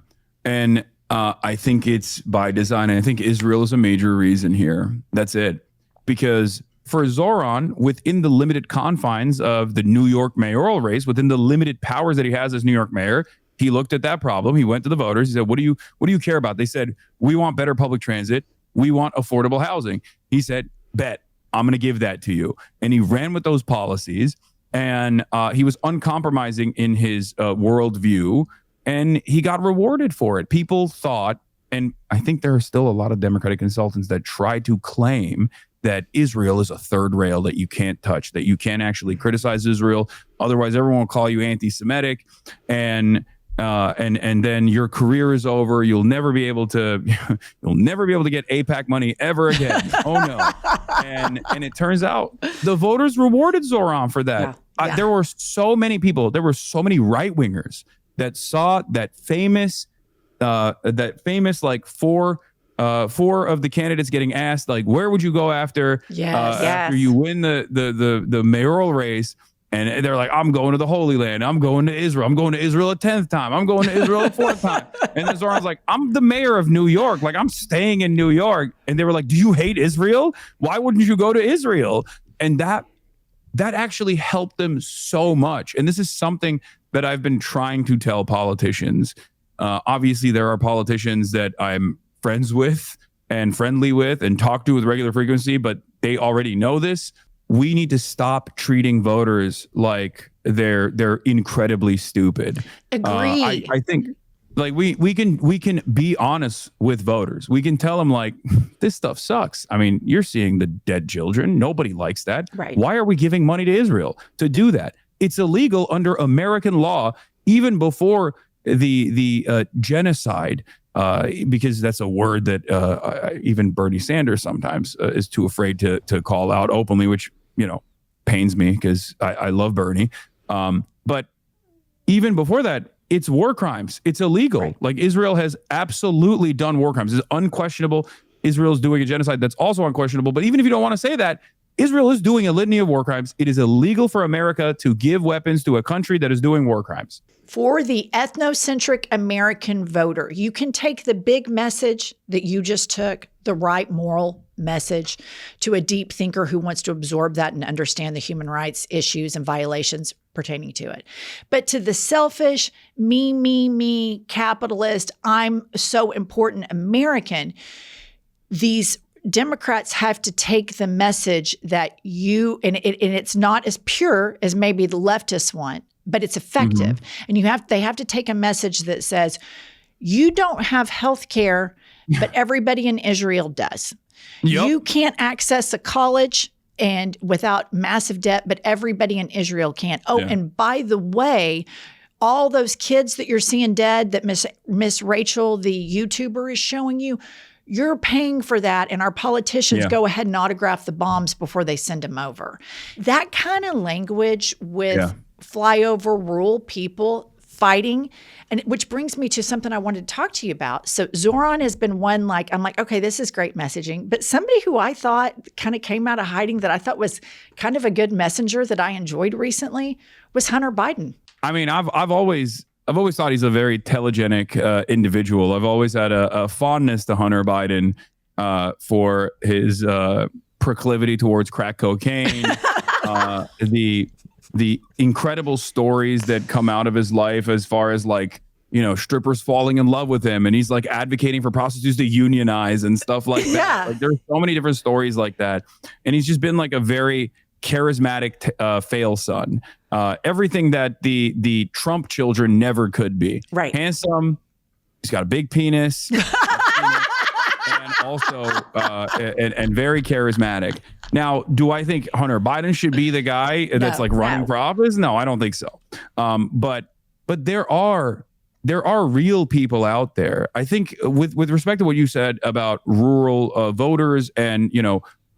And I think it's by design. And I think Israel is a major reason here. That's it. Because for Zoran, within the limited confines of the New York mayoral race, within the limited powers that he has as New York mayor, he looked at that problem. He went to the voters. He said, what do you care about? They said, we want better public transit. We want affordable housing. He said, bet, I'm going to give that to you. And he ran with those policies. And he was uncompromising in his worldview. And he got rewarded for it. People thought, and I think there are still a lot of Democratic consultants that try to claim that Israel is a third rail that you can't touch, that you can't actually criticize Israel. Otherwise, everyone will call you anti-Semitic, and then your career is over. You'll never be able to get AIPAC money ever again. Oh no! And it turns out the voters rewarded Zoran for that. There were so many people. There were so many right wingers that saw that famous like four of the candidates getting asked, like, where would you go after you win the mayoral race? And they're like, I'm going to the Holy Land. I'm going to Israel. I'm going to Israel a 10th time. I'm going to Israel a 4th time. And then Zoran's like, I'm the mayor of New York. Like, I'm staying in New York. And they were like, do you hate Israel? Why wouldn't you go to Israel? And that actually helped them so much. And this is something that I've been trying to tell politicians. Obviously, there are politicians that I'm friends with and friendly with and talk to with regular frequency, but they already know this. We need to stop treating voters like they're incredibly stupid. Agreed. I think like we can be honest with voters. We can tell them like, this stuff sucks. I mean, you're seeing the dead children. Nobody likes that. Right. Why are we giving money to Israel to do that? It's illegal under American law, even before the genocide. Because that's a word that even Bernie Sanders sometimes is too afraid to call out openly, which, pains me because I love Bernie. But even before that, it's war crimes. It's illegal. Right. Like Israel has absolutely done war crimes. It's unquestionable. Israel's doing a genocide. That's also unquestionable. But even if you don't want to say that, Israel is doing a litany of war crimes. It is illegal for America to give weapons to a country that is doing war crimes. For the ethnocentric American voter, you can take the big message that you just took, the right moral message, to a deep thinker who wants to absorb that and understand the human rights issues and violations pertaining to it. But to the selfish, me, capitalist, I'm so important American, these Democrats have to take the message that you, and it's not as pure as maybe the leftists want, but it's effective. And they have to take a message that says, you don't have health care, but everybody in Israel does. Yep. You can't access a college and without massive debt, but everybody in Israel can. Oh, and by the way, all those kids that you're seeing dead that Miss Rachel, the YouTuber, is showing you, you're paying for that, and our politicians go ahead and autograph the bombs before they send them over. That kind of language with flyover rural people fighting, and which brings me to something I wanted to talk to you about. So Zoran has been one, I'm like, okay, this is great messaging. But somebody who I thought kind of came out of hiding that I thought was kind of a good messenger that I enjoyed recently was Hunter Biden. I mean, I've always thought he's a very telegenic individual. I've always had a fondness to Hunter Biden for his proclivity towards crack cocaine, the incredible stories that come out of his life as far as strippers falling in love with him, and he's advocating for prostitutes to unionize and stuff like that. There's so many different stories like that, and he's just been a very charismatic fail son. Everything that the Trump children never could be. Right. Handsome. He's got a big penis. And also and very charismatic. Now, do I think Hunter Biden should be the guy that's running for office? No, I don't think so. But there are real people out there. I think with respect to what you said about rural voters and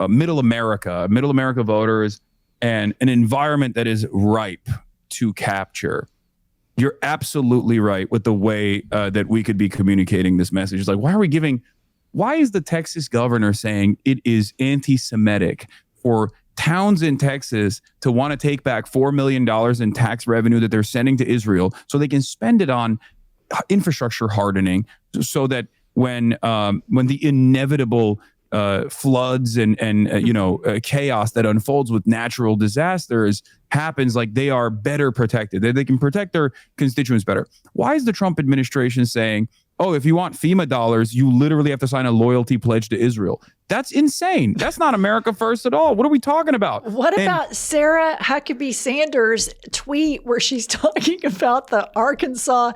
middle America voters and an environment that is ripe to capture. You're absolutely right with the way that we could be communicating this message. It's why is the Texas governor saying it is anti-Semitic for towns in Texas to want to take back $4 million in tax revenue that they're sending to Israel so they can spend it on infrastructure hardening so that when the inevitable floods and chaos that unfolds with natural disasters happens, they are better protected. They can protect their constituents better. Why is the Trump administration saying, oh, if you want FEMA dollars, you literally have to sign a loyalty pledge to Israel? That's insane. That's not America first at all. What are we talking about? What about Sarah Huckabee Sanders' tweet where she's talking about the Arkansas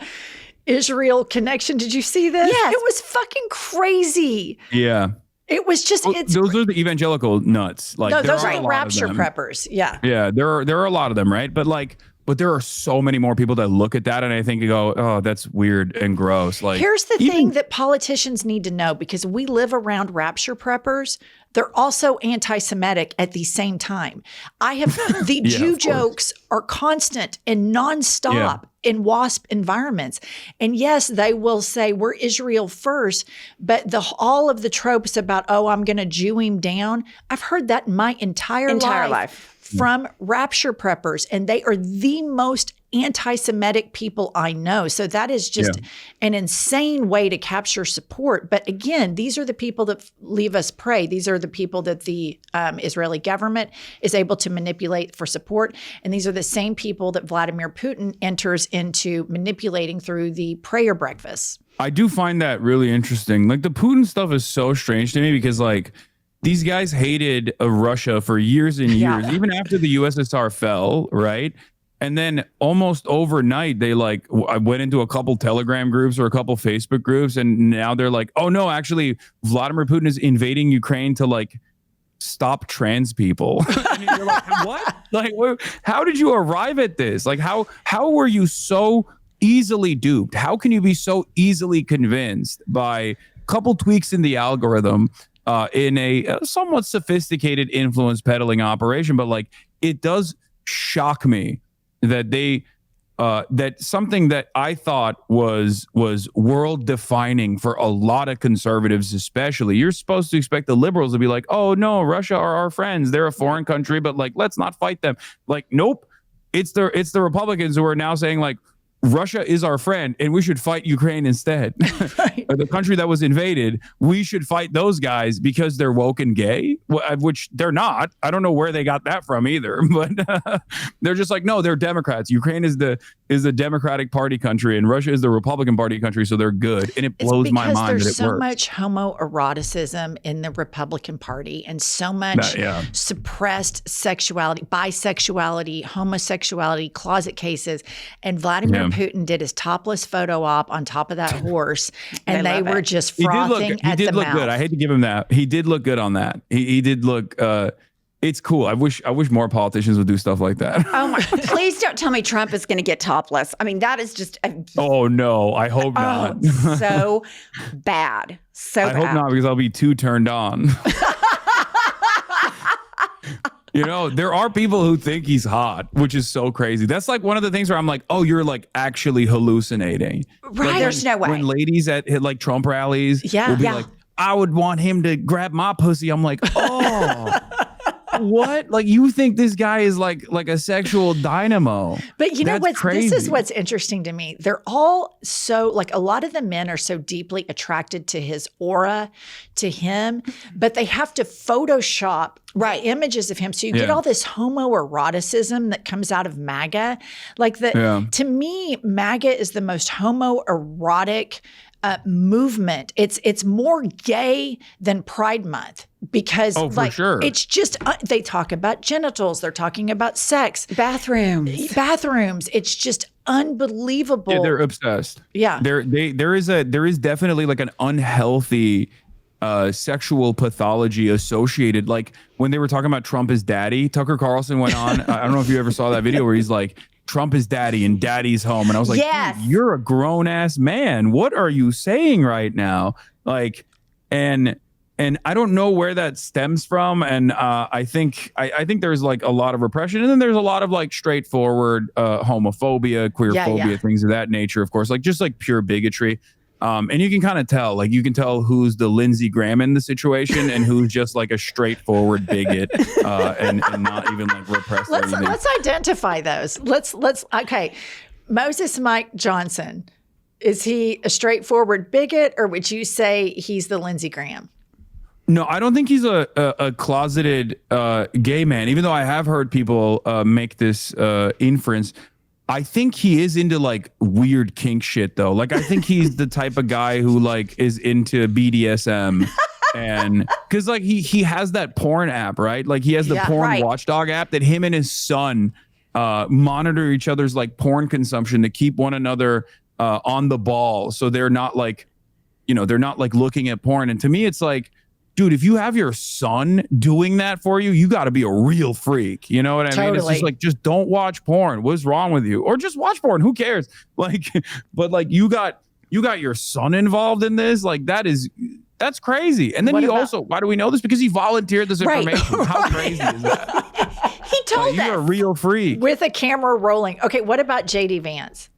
Israel connection? Did you see this? Yes. It was fucking crazy. Yeah. It was just, those are the evangelical nuts. No, those are the rapture preppers. Yeah. Yeah. There are a lot of them, right? But there are so many more people that look at that and I think you go, oh, that's weird and gross. Here's the thing that politicians need to know, because we live around rapture preppers. They're also anti-Semitic at the same time. The Jew jokes are constant and nonstop in WASP environments. And yes, they will say we're Israel first, but all of the tropes about, oh, I'm going to Jew him down. I've heard that in my entire life. From rapture preppers, and they are the most anti-Semitic people I know. So that is just an insane way to capture support. But again, these are the people that leave us prey. These are the people that the Israeli government is able to manipulate for support. And these are the same people that Vladimir Putin enters into manipulating through the prayer breakfasts. I do find that really interesting. The Putin stuff is so strange to me because these guys hated Russia for years and years, even after the USSR fell, right? And then almost overnight, they I went into a couple Telegram groups or a couple Facebook groups, and now they're oh no, actually, Vladimir Putin is invading Ukraine to stop trans people. And you're what? How did you arrive at this? How were you so easily duped? How can you be so easily convinced by a couple tweaks in the algorithm? In a somewhat sophisticated influence peddling operation, but it does shock me that they that something that I thought was world defining for a lot of conservatives, especially. You're supposed to expect the liberals to be like, oh no, Russia are our friends. They're a foreign country, but like, let's not fight them. Like, nope. It's the Republicans who are now saying like, Russia is our friend and we should fight Ukraine instead. Right. Or the country that was invaded, we should fight those guys because they're woke and gay, which they're not. I don't know where they got that from either, but they're just like, no, they're Democrats. Ukraine is the Democratic Party country and Russia is the Republican Party country, so they're good. And it blows my mind that it works. There's so much homoeroticism in the Republican Party and so much suppressed sexuality, bisexuality, homosexuality, closet cases, and Vladimir Putin did his topless photo op on top of that horse, and they were just frothing at the mouth. He did look good. I hate to give him that. He did look good on that. He did look. It's cool. I wish more politicians would do stuff like that. Oh my! Please don't tell me Trump is going to get topless. I mean, that is just. Oh no! I hope not. So bad. So I hope not, because I'll be too turned on. You know, there are people who think he's hot, which is so crazy. That's like one of the things where I'm like, oh, you're like actually hallucinating. Right. Like There's no way. When ladies at like Trump rallies will be like, I would want him to grab my pussy. I'm like, oh, what? Like, you think this guy is like a sexual dynamo. But you know That's crazy. This is what's interesting to me. They're all so, like, a lot of the men are so deeply attracted to his aura, to him, but they have to Photoshop images of him. So you get all this homoeroticism that comes out of MAGA. Like to me, MAGA is the most homoerotic movement. It's more gay than Pride Month because it's just they talk about genitals, they're talking about sex, bathrooms. It's just unbelievable. Yeah, they're obsessed. Yeah, there is definitely like an unhealthy sexual pathology associated. Like when they were talking about Trump as daddy, Tucker Carlson went on. I don't know if you ever saw that video where he's like, Trump is daddy and daddy's home. And I was like, dude, you're a grown ass man. What are you saying right now? Like, and I don't know where that stems from. And I think there's like a lot of repression. And then there's a lot of like straightforward homophobia, queerphobia, things of that nature, of course, like just like pure bigotry. And you can kind of tell, like you can tell who's the Lindsey Graham in the situation and who's just like a straightforward bigot and not even like repressed. Let's identify those. Okay. Moses Mike Johnson, is he a straightforward bigot, or would you say he's the Lindsey Graham? No, I don't think he's a closeted gay man, even though I have heard people make this inference. I think he is into like weird kink shit though. Like I think he's the type of guy who like is into BDSM and because like he has that porn app, right? Like he has the porn watchdog app that him and his son monitor each other's like porn consumption to keep one another on the ball. So they're not like, they're not like looking at porn. And to me, it's like, dude, if you have your son doing that for you, you got to be a real freak. You know what I mean? It's just like, just don't watch porn. What's wrong with you? Or just watch porn. Who cares? Like, but like you got your son involved in this. Like that's crazy. And then why do we know this? Because he volunteered this information. Right. How crazy is that? He told us. You're a real freak. With a camera rolling. Okay, what about JD Vance?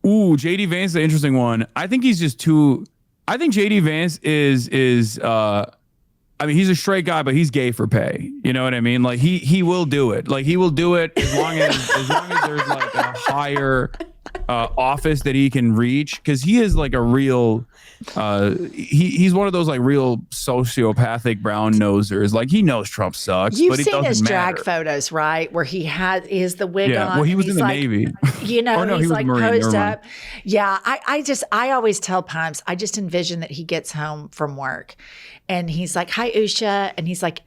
Ooh, JD Vance is the interesting one. I think he's just too... I think JD Vance is I mean, he's a straight guy, but he's gay for pay. You know what I mean? Like he will do it. Like he will do it as long as there's like a higher office that he can reach, because he is like a real he's one of those like real sociopathic brown nosers. Like he knows Trump sucks. You've but it seen his doesn't drag matter. photos, right? Where he has the wig on. Well, he was in the like, Navy. You know, or no, he's he was like Marine. posed up. Yeah, I always tell Pumps, I just envision that he gets home from work and he's like, "Hi, Usha," and he's like,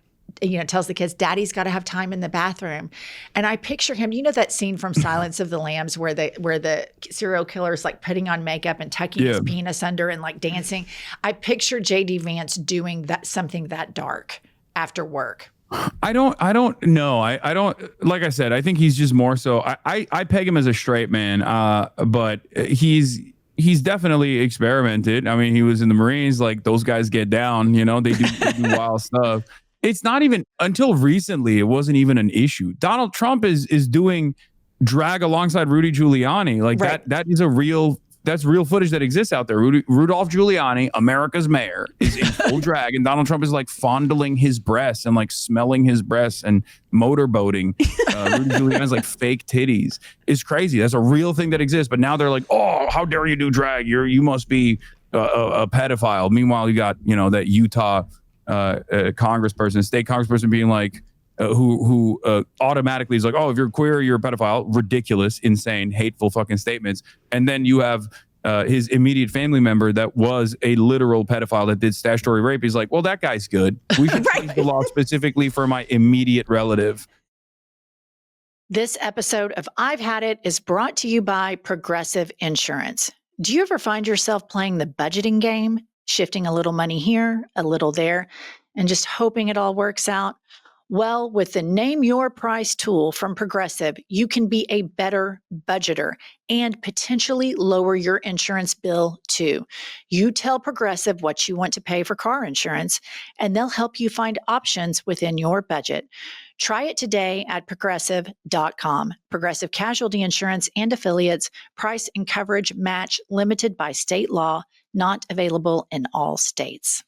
tells the kids, "Daddy's got to have time in the bathroom." And I picture him, that scene from Silence of the Lambs where the serial killer is like putting on makeup and tucking his penis under and like dancing. I picture JD Vance doing something that dark after work. I don't know. I don't, like I said, I think he's just more so, I peg him as a straight man, but he's definitely experimented. I mean, he was in the Marines, like those guys get down, they do wild stuff. It's not even until recently, it wasn't even an issue. Donald Trump is doing drag alongside Rudy Giuliani. Like that is that's real footage that exists out there. Rudolph Giuliani, America's mayor, is in full drag, and Donald Trump is like fondling his breasts and like smelling his breasts and motorboating. Rudy Giuliani's like fake titties. It's crazy. That's a real thing that exists. But now they're like, oh, how dare you do drag? You must be a pedophile. Meanwhile, you got that Utah congressperson, state congressperson being like, who automatically is like, oh, if you're queer, you're a pedophile. Ridiculous, insane, hateful fucking statements. And then you have his immediate family member that was a literal pedophile that did statutory rape. He's like, well, that guy's good. We should change the law specifically for my immediate relative. This episode of I've Had It is brought to you by Progressive Insurance. Do you ever find yourself playing the budgeting game, shifting a little money here, a little there, and just hoping it all works out? Well, with the Name Your Price tool from Progressive, you can be a better budgeter and potentially lower your insurance bill too. You tell Progressive what you want to pay for car insurance, and they'll help you find options within your budget. Try it today at progressive.com. Progressive Casualty Insurance and Affiliates. Price and coverage match limited by state law, not available in all states.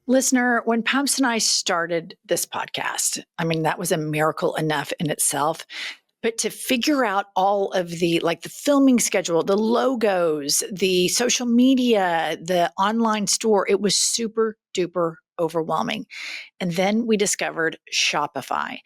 Listener, when Pumps and I started this podcast, I mean, that was a miracle enough in itself. But to figure out all of the filming schedule, the logos, the social media, the online store, it was super duper overwhelming. And then we discovered Shopify.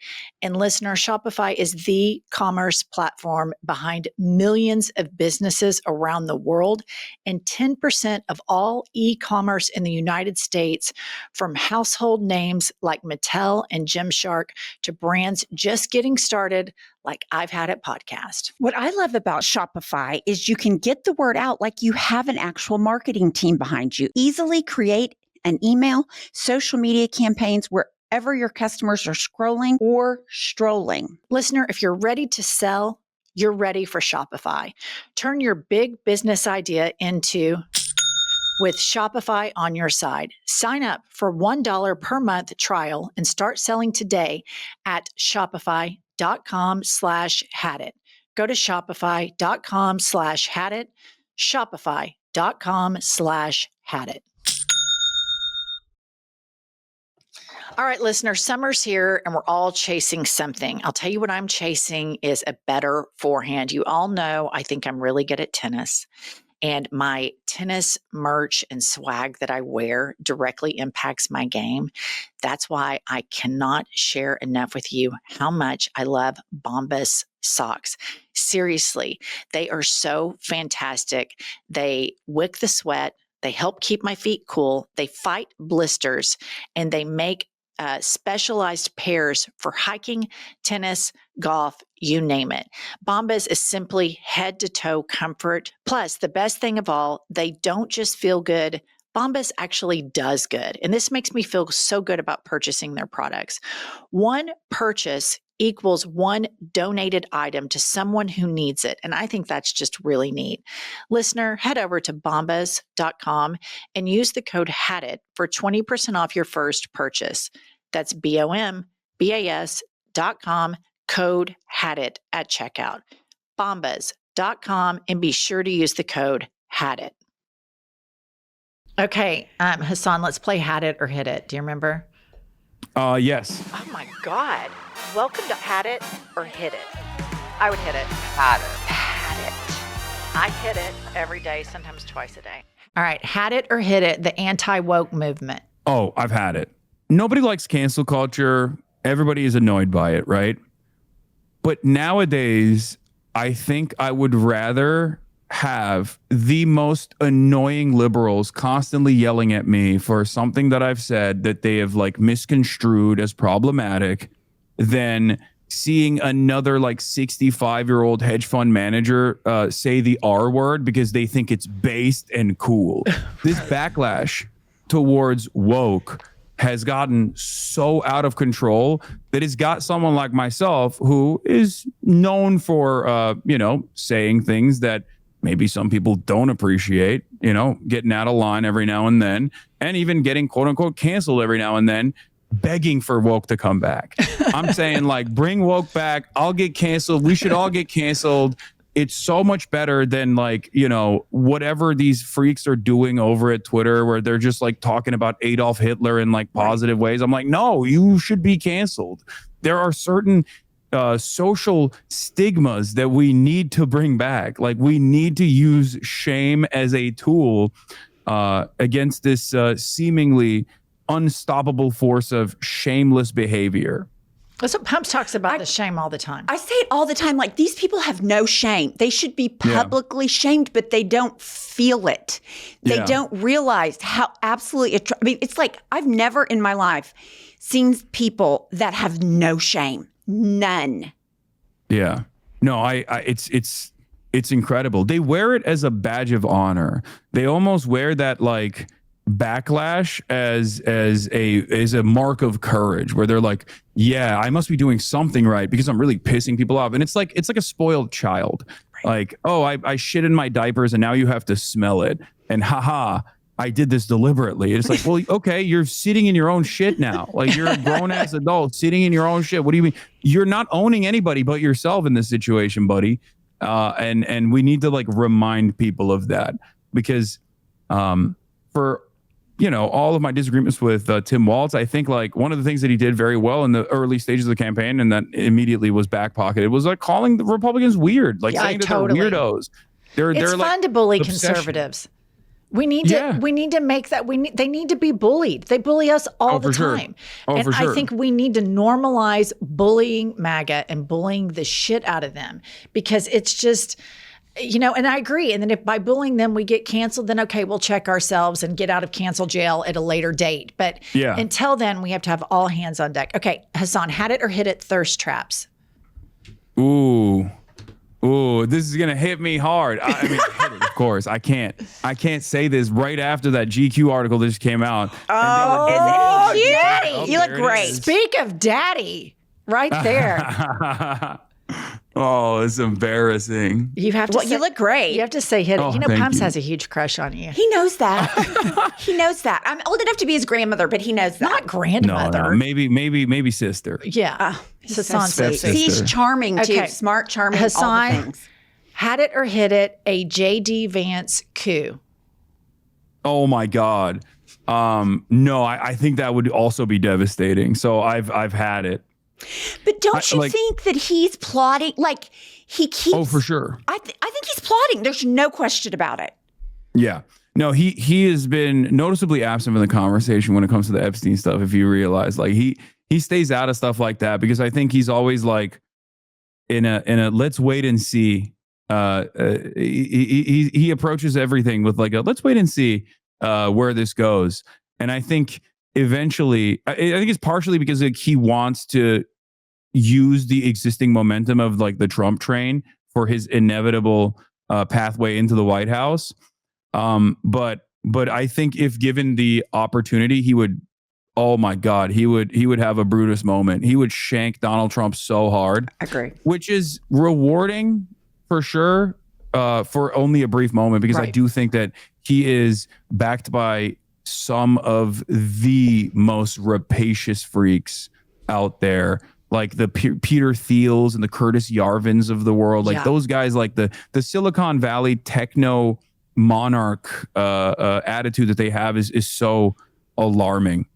And listener, Shopify is the commerce platform behind millions of businesses around the world and 10% of all e-commerce in the United States, from household names like Mattel and Gymshark to brands just getting started like I've Had It podcast. What I love about Shopify is you can get the word out like you have an actual marketing team behind you. Easily create an email, social media campaigns wherever your customers are scrolling or strolling. Listener, if you're ready to sell, you're ready for Shopify. Turn your big business idea into with Shopify on your side. Sign up for $1 per month trial and start selling today at shopify.com/hadit. Go to shopify.com/hadit, shopify.com/hadit. All right, listeners, summer's here and we're all chasing something. I'll tell you what I'm chasing is a better forehand. You all know I think I'm really good at tennis, and my tennis merch and swag that I wear directly impacts my game. That's why I cannot share enough with you how much I love Bombas socks. Seriously, they are so fantastic. They wick the sweat. They help keep my feet cool. They fight blisters, and they make specialized pairs for hiking, tennis, golf, you name it. Bombas is simply head to toe comfort. Plus, the best thing of all, they don't just feel good. Bombas actually does good. And this makes me feel so good about purchasing their products. One purchase equals one donated item to someone who needs it. And I think that's just really neat. Listener, head over to bombas.com and use the code HADIT for 20% off your first purchase. That's BOMBAS.com, code HADIT at checkout. Bombas.com, and be sure to use the code HADIT. Okay, Hasan, let's play Had It or Hit It. Do you remember? Yes. Oh my God. Welcome to Had It or Hit It. I would hit it. Had it. Had it. I hit it every day, sometimes twice a day. All right, Had It or Hit It, the anti-woke movement. Oh, I've had it. Nobody likes cancel culture. Everybody is annoyed by it, right? But nowadays, I think I would rather have the most annoying liberals constantly yelling at me for something that I've said that they have like misconstrued as problematic than seeing another like 65-year-old hedge fund manager say the R word because they think it's based and cool. This backlash towards woke has gotten so out of control that it's got someone like myself who is known for, saying things that maybe some people don't appreciate, getting out of line every now and then, and even getting quote unquote canceled every now and then. begging for woke to come back. I'm saying like, bring woke back. I'll get canceled. We should all get canceled. It's so much better than like, you know, whatever these freaks are doing over at Twitter where they're just like talking about Adolf Hitler in like positive ways. I'm like, no, you should be canceled. There are certain social stigmas that we need to bring back. Like we need to use shame as a tool against this seemingly unstoppable force of shameless behavior. That's what Pumps talks about, the shame all the time. I say it all the time. Like, these people have no shame. They should be publicly shamed, but they don't feel it. They don't realize how absolutely, I mean, it's like, I've never in my life seen people that have no shame. None. Yeah. No, it's incredible. They wear it as a badge of honor. They almost wear that like backlash as a mark of courage, where they're like, yeah, I must be doing something right because I'm really pissing people off. And it's like a spoiled child. Like, oh, I shit in my diapers and now you have to smell it. And haha, I did this deliberately. It's like, well, okay, you're sitting in your own shit now. Like, you're a grown ass adult sitting in your own shit. What do you mean? You're not owning anybody but yourself in this situation, buddy. And we need to like remind people of that, because for, you know, all of my disagreements with Tim Walz, I think like one of the things that he did very well in the early stages of the campaign, and that immediately was backpocketed, was like calling the Republicans weird, like saying that they're weirdos. They're fun like to bully obsession. Conservatives. We need to make that. They need to be bullied. They bully us all the time. And I think we need to normalize bullying MAGA and bullying the shit out of them, because it's just, you know, and I agree. And then if by bullying them we get canceled, then okay, we'll check ourselves and get out of cancel jail at a later date. But until then, we have to have all hands on deck. Okay, Hasan, had it or hit it, thirst traps. Ooh, this is gonna hit me hard. I mean, hit it, of course. I can't say this right after that GQ article that just came out. Oh, isn't he cute? Daddy, you look great. Speak of daddy, right there. Oh, it's embarrassing. You have to. You look great. You have to say hit it. Oh, you know, Pumps has a huge crush on you. He knows that. He knows that. I'm old enough to be his grandmother, but he knows that. Not grandmother. No, maybe sister. Yeah. Hasan's so sweet. He's charming too. Okay. Smart, charming, Hasan, all the things. Had it or hit it, a J.D. Vance coup. Oh my God. No, I think that would also be devastating. So I've had it. But don't you think that he's plotting? Like, he keeps. Oh, for sure. I think he's plotting. There's no question about it. Yeah. No, he has been noticeably absent from the conversation when it comes to the Epstein stuff. If you realize, like, he stays out of stuff like that, because I think he's always like in a let's wait and see. He approaches everything with like a let's wait and see where this goes. And I think eventually, I think it's partially because like, he wants to use the existing momentum of like the Trump train for his inevitable pathway into the White House. But I think if given the opportunity, he would, oh my God, he would have a Brutus moment. He would shank Donald Trump so hard. I agree. Which is rewarding for sure, for only a brief moment, because I do think that he is backed by some of the most rapacious freaks out there, like the Peter Thiels and the Curtis Yarvins of the world. Like those guys, like the Silicon Valley techno monarch attitude that they have is so alarming.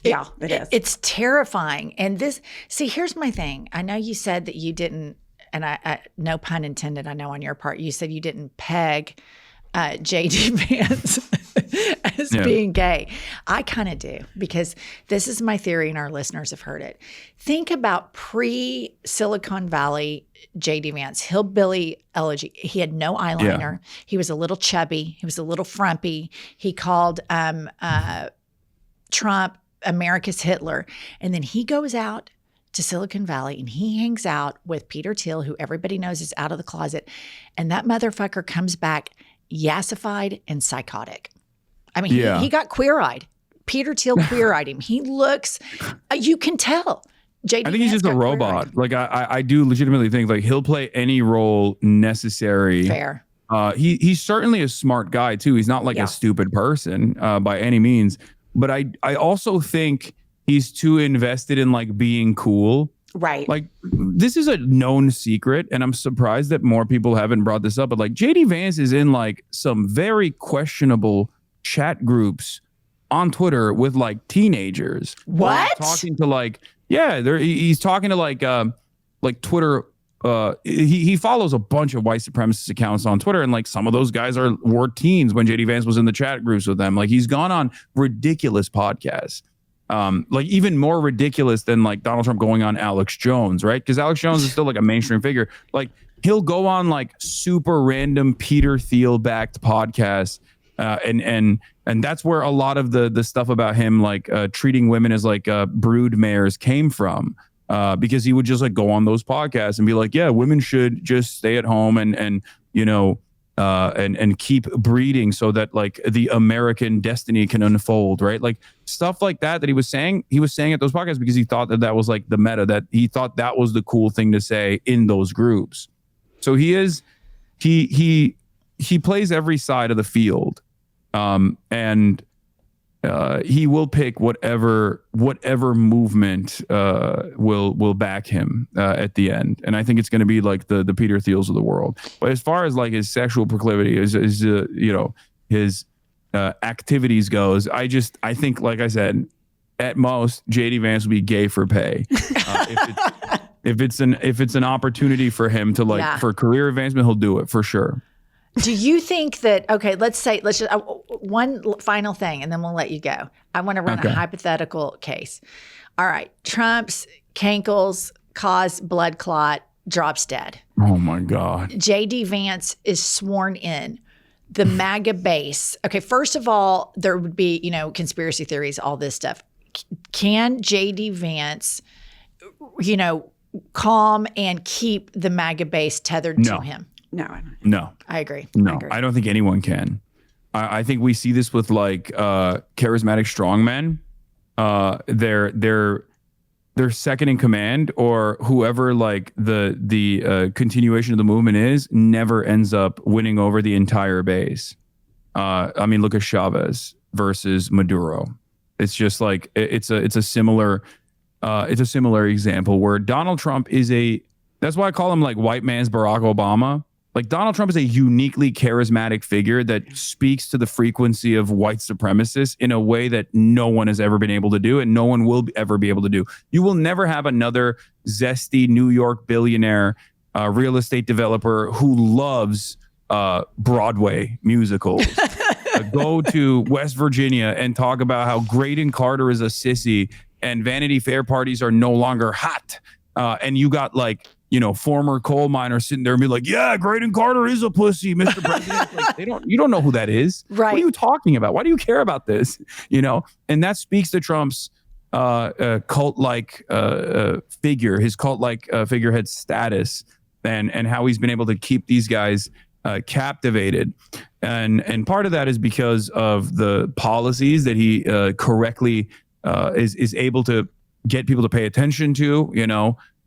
Yeah, it is. It's terrifying. And here's my thing. I know you said that you didn't, and I no pun intended, I know on your part, you said you didn't peg J.D. Vance as being gay. I kind of do, because this is my theory and our listeners have heard it. Think about pre-Silicon Valley J.D. Vance, hillbilly elegy. He had no eyeliner. Yeah. He was a little chubby. He was a little frumpy. He called Trump America's Hitler. And then he goes out to Silicon Valley and he hangs out with Peter Thiel, who everybody knows is out of the closet. And that motherfucker comes back yassified and psychotic. I mean, he got queer-eyed. Peter Thiel queer-eyed him. He looks, you can tell. JD I think he's just a robot. Like I do legitimately think like he'll play any role necessary. Fair. He's certainly a smart guy too. He's not like a stupid person by any means. But I also think He's too invested in like being cool. Right. Like, this is a known secret, and I'm surprised that more people haven't brought this up. But like, JD Vance is in like some very questionable chat groups on Twitter with like teenagers. What? Talking to like, yeah, he's talking to like Twitter. He follows a bunch of white supremacist accounts on Twitter, and like some of those guys were teens when JD Vance was in the chat groups with them. Like, he's gone on ridiculous podcasts. Like even more ridiculous than like Donald Trump going on Alex Jones, right? Because Alex Jones is still like a mainstream figure. Like, he'll go on like super random Peter Thiel backed podcasts, and that's where a lot of the stuff about him like treating women as like brood mares came from. Because he would just like go on those podcasts and be like, yeah, women should just stay at home and you know, and keep breeding so that like the American destiny can unfold, right? Like stuff like that he was saying at those podcasts because he thought that was like the meta, that he thought that was the cool thing to say in those groups. So he plays every side of the field, and he will pick whatever movement will back him at the end, and I think it's going to be like the Peter Thiels of the world. But as far as like his sexual proclivity, his activities goes, I think, like I said, at most JD Vance will be gay for pay. If it's an opportunity for him to like for career advancement, he'll do it for sure. Do you think that, okay, let's just, one final thing and then we'll let you go. I want to run a hypothetical case. All right. Trump's Cankles cause blood clot, drops dead. Oh my God. JD Vance is sworn in. The MAGA base. Okay. First of all, there would be, conspiracy theories, all this stuff. Can JD Vance, calm and keep the MAGA base tethered to him? No. I agree. No, I don't think anyone can. I think we see this with like charismatic strongmen. Their second in command or whoever like the continuation of the movement is never ends up winning over the entire base. I mean, look at Chavez versus Maduro. It's just like it's a similar example where Donald Trump that's why I call him like white man's Barack Obama. Like, Donald Trump is a uniquely charismatic figure that speaks to the frequency of white supremacists in a way that no one has ever been able to do and no one will ever be able to do. You will never have another zesty New York billionaire real estate developer who loves Broadway musicals. Go to West Virginia and talk about how Graydon Carter is a sissy and Vanity Fair parties are no longer hot. And you got like, former coal miners sitting there and be like, yeah, Graydon Carter is a pussy, Mr. President. Like, you don't know who that is. Right. What are you talking about? Why do you care about this? And that speaks to Trump's cult-like figure, his cult-like figurehead status, and how he's been able to keep these guys captivated. And part of that is because of the policies that he correctly is able to get people to pay attention to,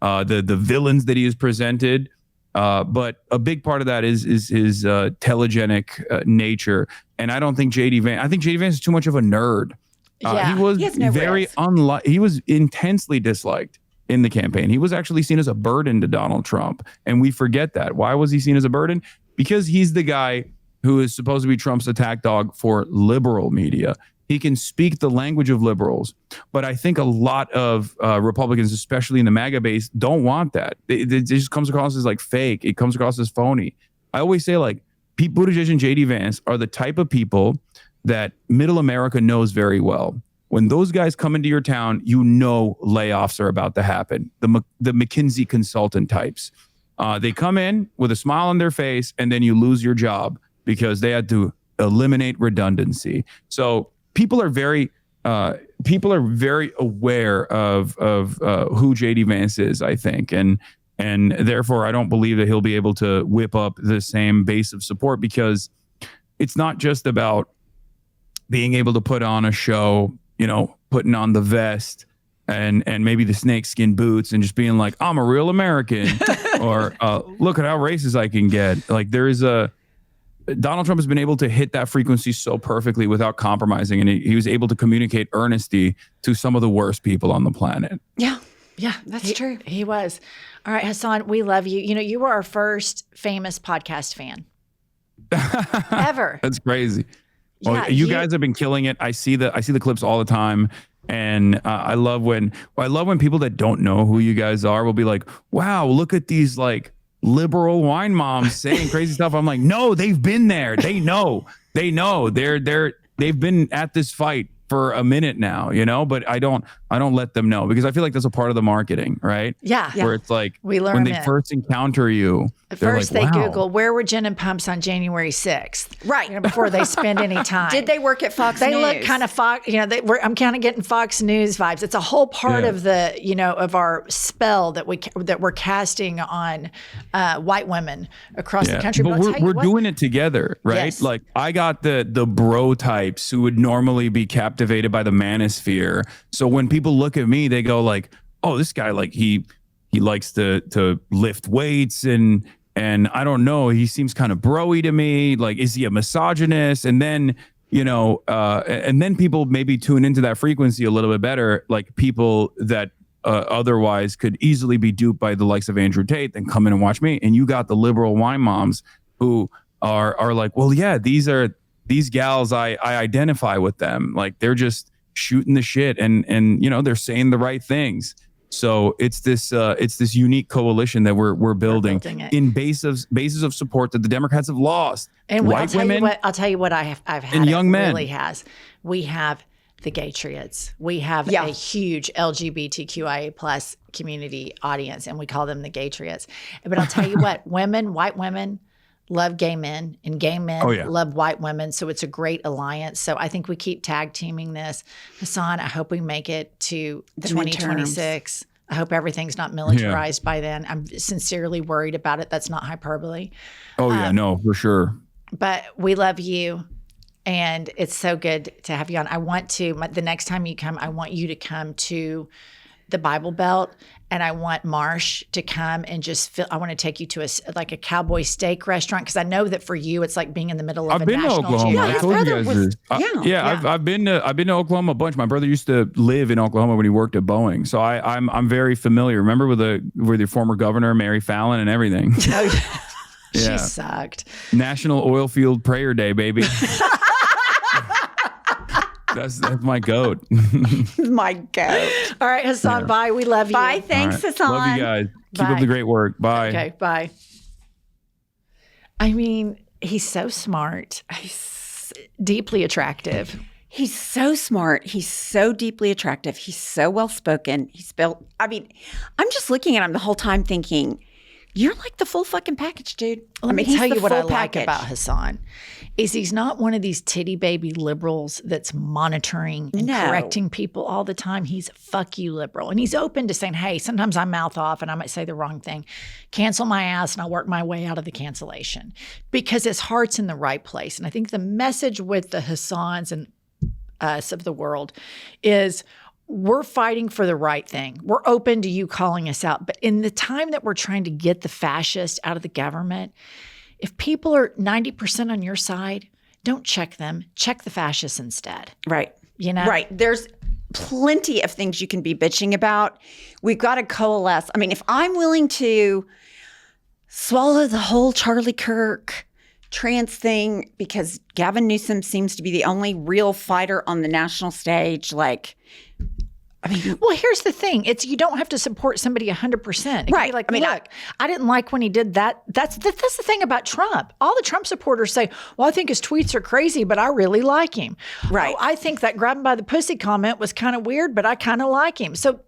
the villains that he has presented. But a big part of that is his telegenic nature. And I don't think JD Vance is too much of a nerd. He was he was intensely disliked in the campaign. He was actually seen as a burden to Donald Trump. And we forget that. Why was he seen as a burden? Because he's the guy who is supposed to be Trump's attack dog for liberal media. He can speak the language of liberals, but I think a lot of Republicans, especially in the MAGA base, don't want that. It just comes across as like fake. It comes across as phony. I always say like Pete Buttigieg and JD Vance are the type of people that middle America knows very well. When those guys come into your town, layoffs are about to happen. The McKinsey consultant types. They come in with a smile on their face, and then you lose your job because they had to eliminate redundancy. So people are very aware of who JD Vance is, I think, and therefore I don't believe that he'll be able to whip up the same base of support, because it's not just about being able to put on a show, putting on the vest and maybe the snakeskin boots and just being like, I'm a real American, or look at how racist I can get. Like, there is Donald Trump has been able to hit that frequency so perfectly without compromising. And he was able to communicate earnesty to some of the worst people on the planet. Yeah. Yeah, That's true. He was. All right, Hasan, we love you. You know, you were our first famous podcast fan ever. That's crazy. Yeah, Well, you guys have been killing it. I see the clips all the time. And I love when people that don't know who you guys are will be like, wow, look at these like liberal wine moms saying crazy stuff. I'm like, no, they've been there. They know. They've been at this fight for a minute now, you know, but I don't let them know because I feel like that's a part of the marketing, right? Yeah. Where it's like we learn when they first encounter you, at first like, they wow. Google where were gin and pumps on January 6th, Right. You know, before they spend any time. Did they work at Fox They News? look kind of Fox, you know, I'm kind of getting Fox News vibes. It's a whole part of the, you know, of our spell that we're casting on white women across the country. But we're doing it together, right? Yes. Like I got the bro types who would normally be captivated by the manosphere. So when people look at me, they go like, oh, this guy, like he likes to lift weights and I don't know, he seems kind of bro-y to me. Like, is he a misogynist? And then, you know, and then people maybe tune into that frequency a little bit better, like people that otherwise could easily be duped by the likes of Andrew Tate, then come in and watch me. And you got the liberal wine moms who are like, well, yeah, these gals, I identify with them. Like they're just shooting the shit and you know, they're saying the right things. So it's this unique coalition that we're building in bases of support that the Democrats have lost. And white women, I'll tell you what I've had and young men. Really has. We have the Gaytriots. We have a huge LGBTQIA plus community audience, and we call them the Gaytriots. But I'll tell you what, white women love gay men, and gay men love white women. So it's a great alliance. So I think we keep tag teaming this. Hasan, I hope we make it to 2026. I hope everything's not militarized by then. I'm sincerely worried about it. That's not hyperbole. Oh yeah, no, for sure. But we love you. And it's so good to have you on. I want to, the next time you come, I want you to come to the Bible Belt, and I want Marsh to come and just I want to take you to a cowboy steak restaurant, because I know that for you it's like being in the middle of I've been to Oklahoma. Yeah, I told you guys this. I've been to Oklahoma a bunch. My brother used to live in Oklahoma when he worked at Boeing, so I'm very familiar. Remember with the former governor Mary Fallon and everything. She sucked. National Oilfield Prayer Day, baby. That's my goat. My goat. All right, Hasan, bye. We love you. Bye. Thanks, Hasan. Love you guys. Keep up the great work. Bye. Okay, bye. I mean, he's so smart. He's deeply attractive. He's so smart. He's so deeply attractive. He's so well-spoken. I'm just looking at him the whole time thinking, you're like the full fucking package, dude. Let me tell you what I like about Hasan is he's not one of these titty baby liberals that's monitoring and correcting people all the time. He's fuck you liberal. And he's open to saying, hey, sometimes I mouth off and I might say the wrong thing. Cancel my ass and I'll work my way out of the cancellation, because his heart's in the right place. And I think the message with the Hasans and us of the world is we're fighting for the right thing. We're open to you calling us out. But in the time that we're trying to get the fascists out of the government, if people are 90% on your side, don't check them. Check the fascists instead. Right. You know? Right. There's plenty of things you can be bitching about. We've got to coalesce. I mean, if I'm willing to swallow the whole Charlie Kirk trans thing because Gavin Newsom seems to be the only real fighter on the national stage, like, I mean, well, here's the thing. It's you don't have to support somebody 100%. Right. Like, look, I didn't like when he did that. That's the thing about Trump. All the Trump supporters say, well, I think his tweets are crazy, but I really like him. Right. Oh, I think that grab him by the pussy comment was kind of weird, but I kind of like him. So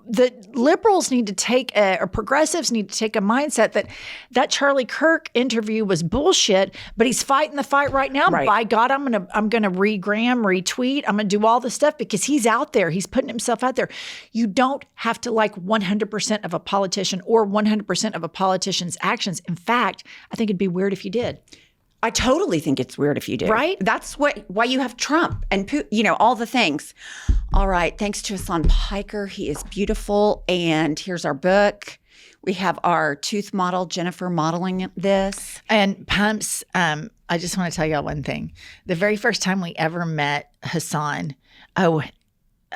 the liberals need to take or progressives need to take a mindset that Charlie Kirk interview was bullshit, but he's fighting the fight right now. Right. By God, I'm gonna retweet. I'm gonna do all the stuff because he's out there. He's putting himself out there. You don't have to like 100% of a politician or 100% of a politician's actions. In fact, I think it'd be weird if you did. I totally think it's weird if you do. Right? That's why you have Trump and Putin, all the things. All right. Thanks to Hasan Piker. He is beautiful. And here's our book. We have our tooth model, Jennifer, modeling this. And Pumps, I just want to tell y'all one thing. The very first time we ever met Hasan,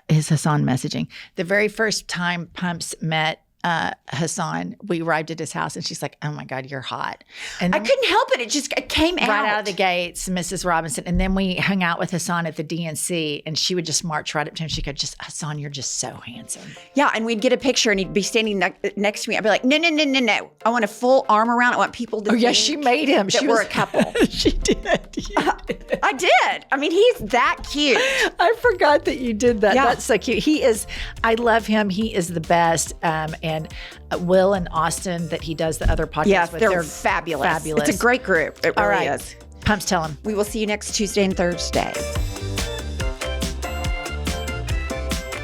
is Hasan messaging? The very first time Pumps met Hasan, we arrived at his house and she's like, oh my God, you're hot. And I couldn't help it. It came out. Right out of the gates, Mrs. Robinson. And then we hung out with Hasan at the DNC and she would just march right up to him. She'd go, Hasan, you're just so handsome. Yeah, and we'd get a picture and he'd be standing next to me. I'd be like, no. I want a full arm around. I want people to think she made him. That we're a couple. She did. I did. I mean, he's that cute. I forgot that you did that. Yeah. That's so cute. I love him. He is the best. And Will and Austin that he does the other podcast Yes, with. they're fabulous. Fabulous. It's a great group. It really right. is. Pumps, tell him. We will see you next Tuesday and Thursday. I'll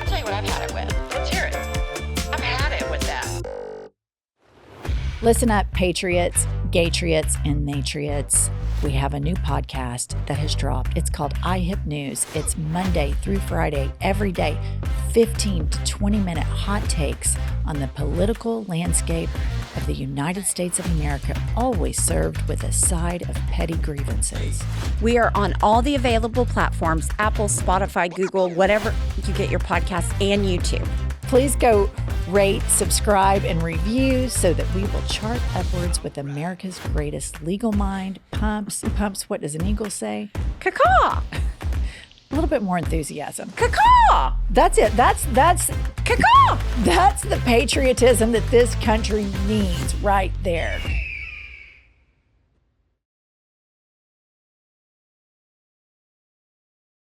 tell you what I've had it with. Let's hear it. I've had it with that. Listen up, patriots, gaytriots, and natriots. We have a new podcast that has dropped. It's called iHip News. It's Monday through Friday, every day, 15 to 20-minute hot takes on the political landscape of the United States of America, always served with a side of petty grievances. We are on all the available platforms, Apple, Spotify, Google, whatever you get your podcasts, and YouTube. Please go rate, subscribe, and review so that we will chart upwards with America's greatest legal mind. Pumps, what does an eagle say? Caw-caw. A little bit more enthusiasm. Caw-caw. That's it. That's Caw-caw. That's the patriotism that this country needs right there.